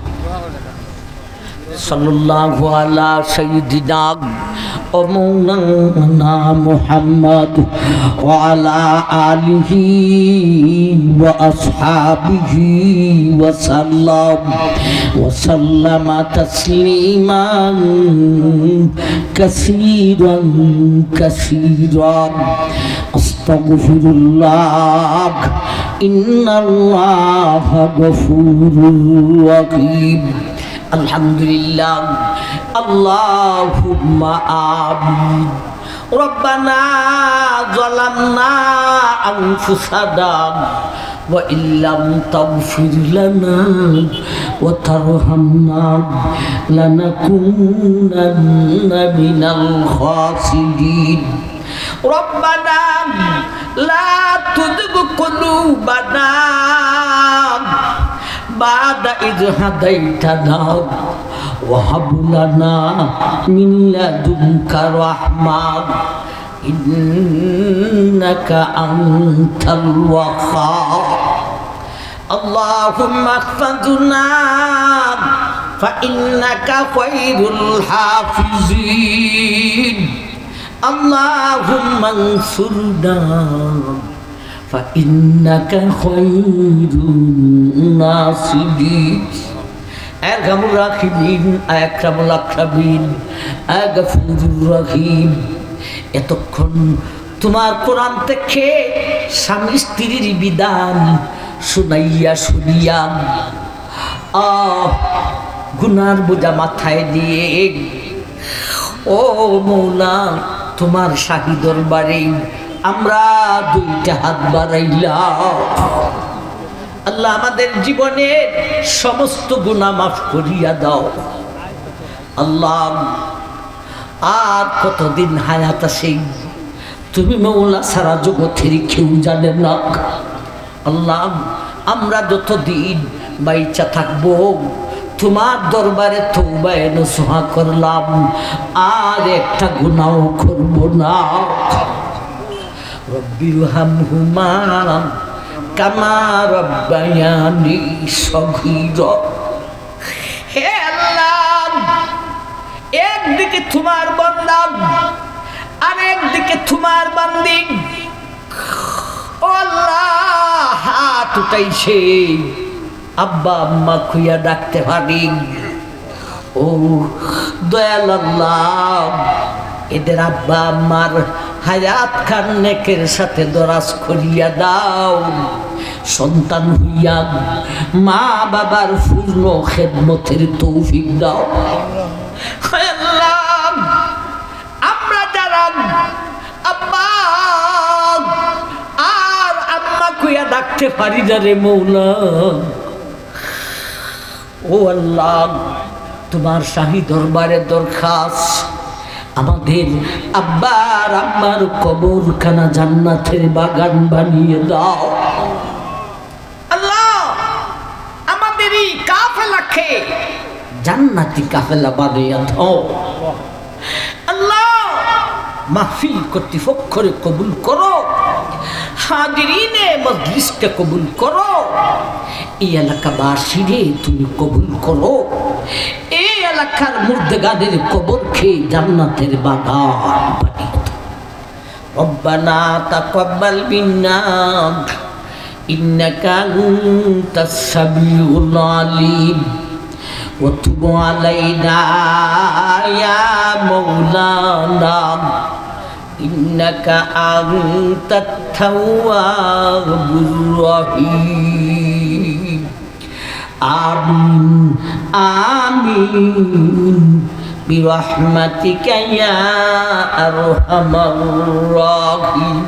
সাল্লাল্লাহু আলা সাইয়্যিদিনা ওয়া মাওলানা মুহাম্মদ ওয়া আলা আলিহি ওয়া আসহাবিহি ওয়া সাল্লামা তাসলিমান কাসীরান কাসীরা। আস্তাগফিরুল্লাহ ইন্নাল্লাহা গফুরুর রহিম। আলহামদুলিল্লাহ, আল্লাহুম্মা আমিন। রব্বানা যালামনা আনফুসানা ওয়া ইল্লাম তাগফির লানা ওয়া তারহামনা লানাকুনান্না মিনাল খাসিরিন। রব্বানা লা তুযিগ কুলুবানা বাদা ইয হাদাইতানা ওয়া হাব লানা মিন লাদুনকা রাহমাহ ইন্নাকা আনতাল ওয়াহ্হাব। আল্লাহুম্মা ইহফাযনা ফাইন্নাকা খায়রুল হাফিজিন। আল্লাহুম্মা আনসুরনা ফাইন্নাকা খায়রুন নাসিরিন। আরহামুর রাহিমিন, আকরামুল আকরামিন, গফুরুর রহিম। এতক্ষণ তোমার কোরআন থেকে স্বামী স্ত্রীর বিধান শুনাইয়া শুনিয়া গুনার বোঝা মাথায় দিয়ে ও মৌলা তোমার শাহী দরবারে আমরা 2টা হাত বাড়াইলাম। আল্লাহ আমাদের জীবনের সমস্ত গুনাহ মাফ করিয়া দাও। আল্লাহ আর কতদিন হায়াত আছে, তুমি মওলা সারা জগতের কেউ জানে না। আল্লাহ আমরা যতদিন বাইচা থাকবো তোমার দরবারে তওবায়ে নসুহা করলাম, আর একটা গুনাহ করব না। রব্বিরহামহুমা কামা রাব্বায়ানি সগীরা। হে আল্লাহ, একদিকে তোমার বান্দা আর একদিকে তোমার বান্দি, ও আল্লাহ হাত উঠাইছে, আব্বা আম্মা খুইয়া ডাকতে পারি। ও দয়াল আল্লাহ, এদের আব্বা আম্মার হায়াত খান নেকের সাথে দরাজ করিয়া দাও, সন্তান হইয়া মা বাবার পূর্ণ খেদমতের তৌফিক দাও। আল্লাহ আমরা যারা আব্বা আর আম্মা কইয়া ডাকতে পারি না রে মৌলা, ও আল্লাহ তোমার শাহী দরবারে দরখাস্ত, আমাদের আব্বার আম্মার কবরখানা জান্নাতের বাগান বানিয়ে দাও। আল্লাহ আমাদের এই কাফেলাকে জান্নাতি কাফেলা বানিয়ে দাও। আল্লাহ মাহফিল কর্তৃপক্ষরে কবুল করো, হাজিরিনে মজলিসকে কবুল করো, এই এলাকাবাসীরে তুমি কবুল করো, এই এলাকার মুর্দেগাদের কবরকে জান্নাতের বাগান বানিয়ে দাও। রব্বানা তাকাব্বাল মিন্না ইন্নাকা আনতাস সামিউল আলিম ওয়া তুব আলাইনা ইয়া মাওলানা ইন্নাকা আনতাত তাওয়াবুর রহিম। আমিন আমিন বিরহমাতিকা ইয়া আরহামার রাহিম।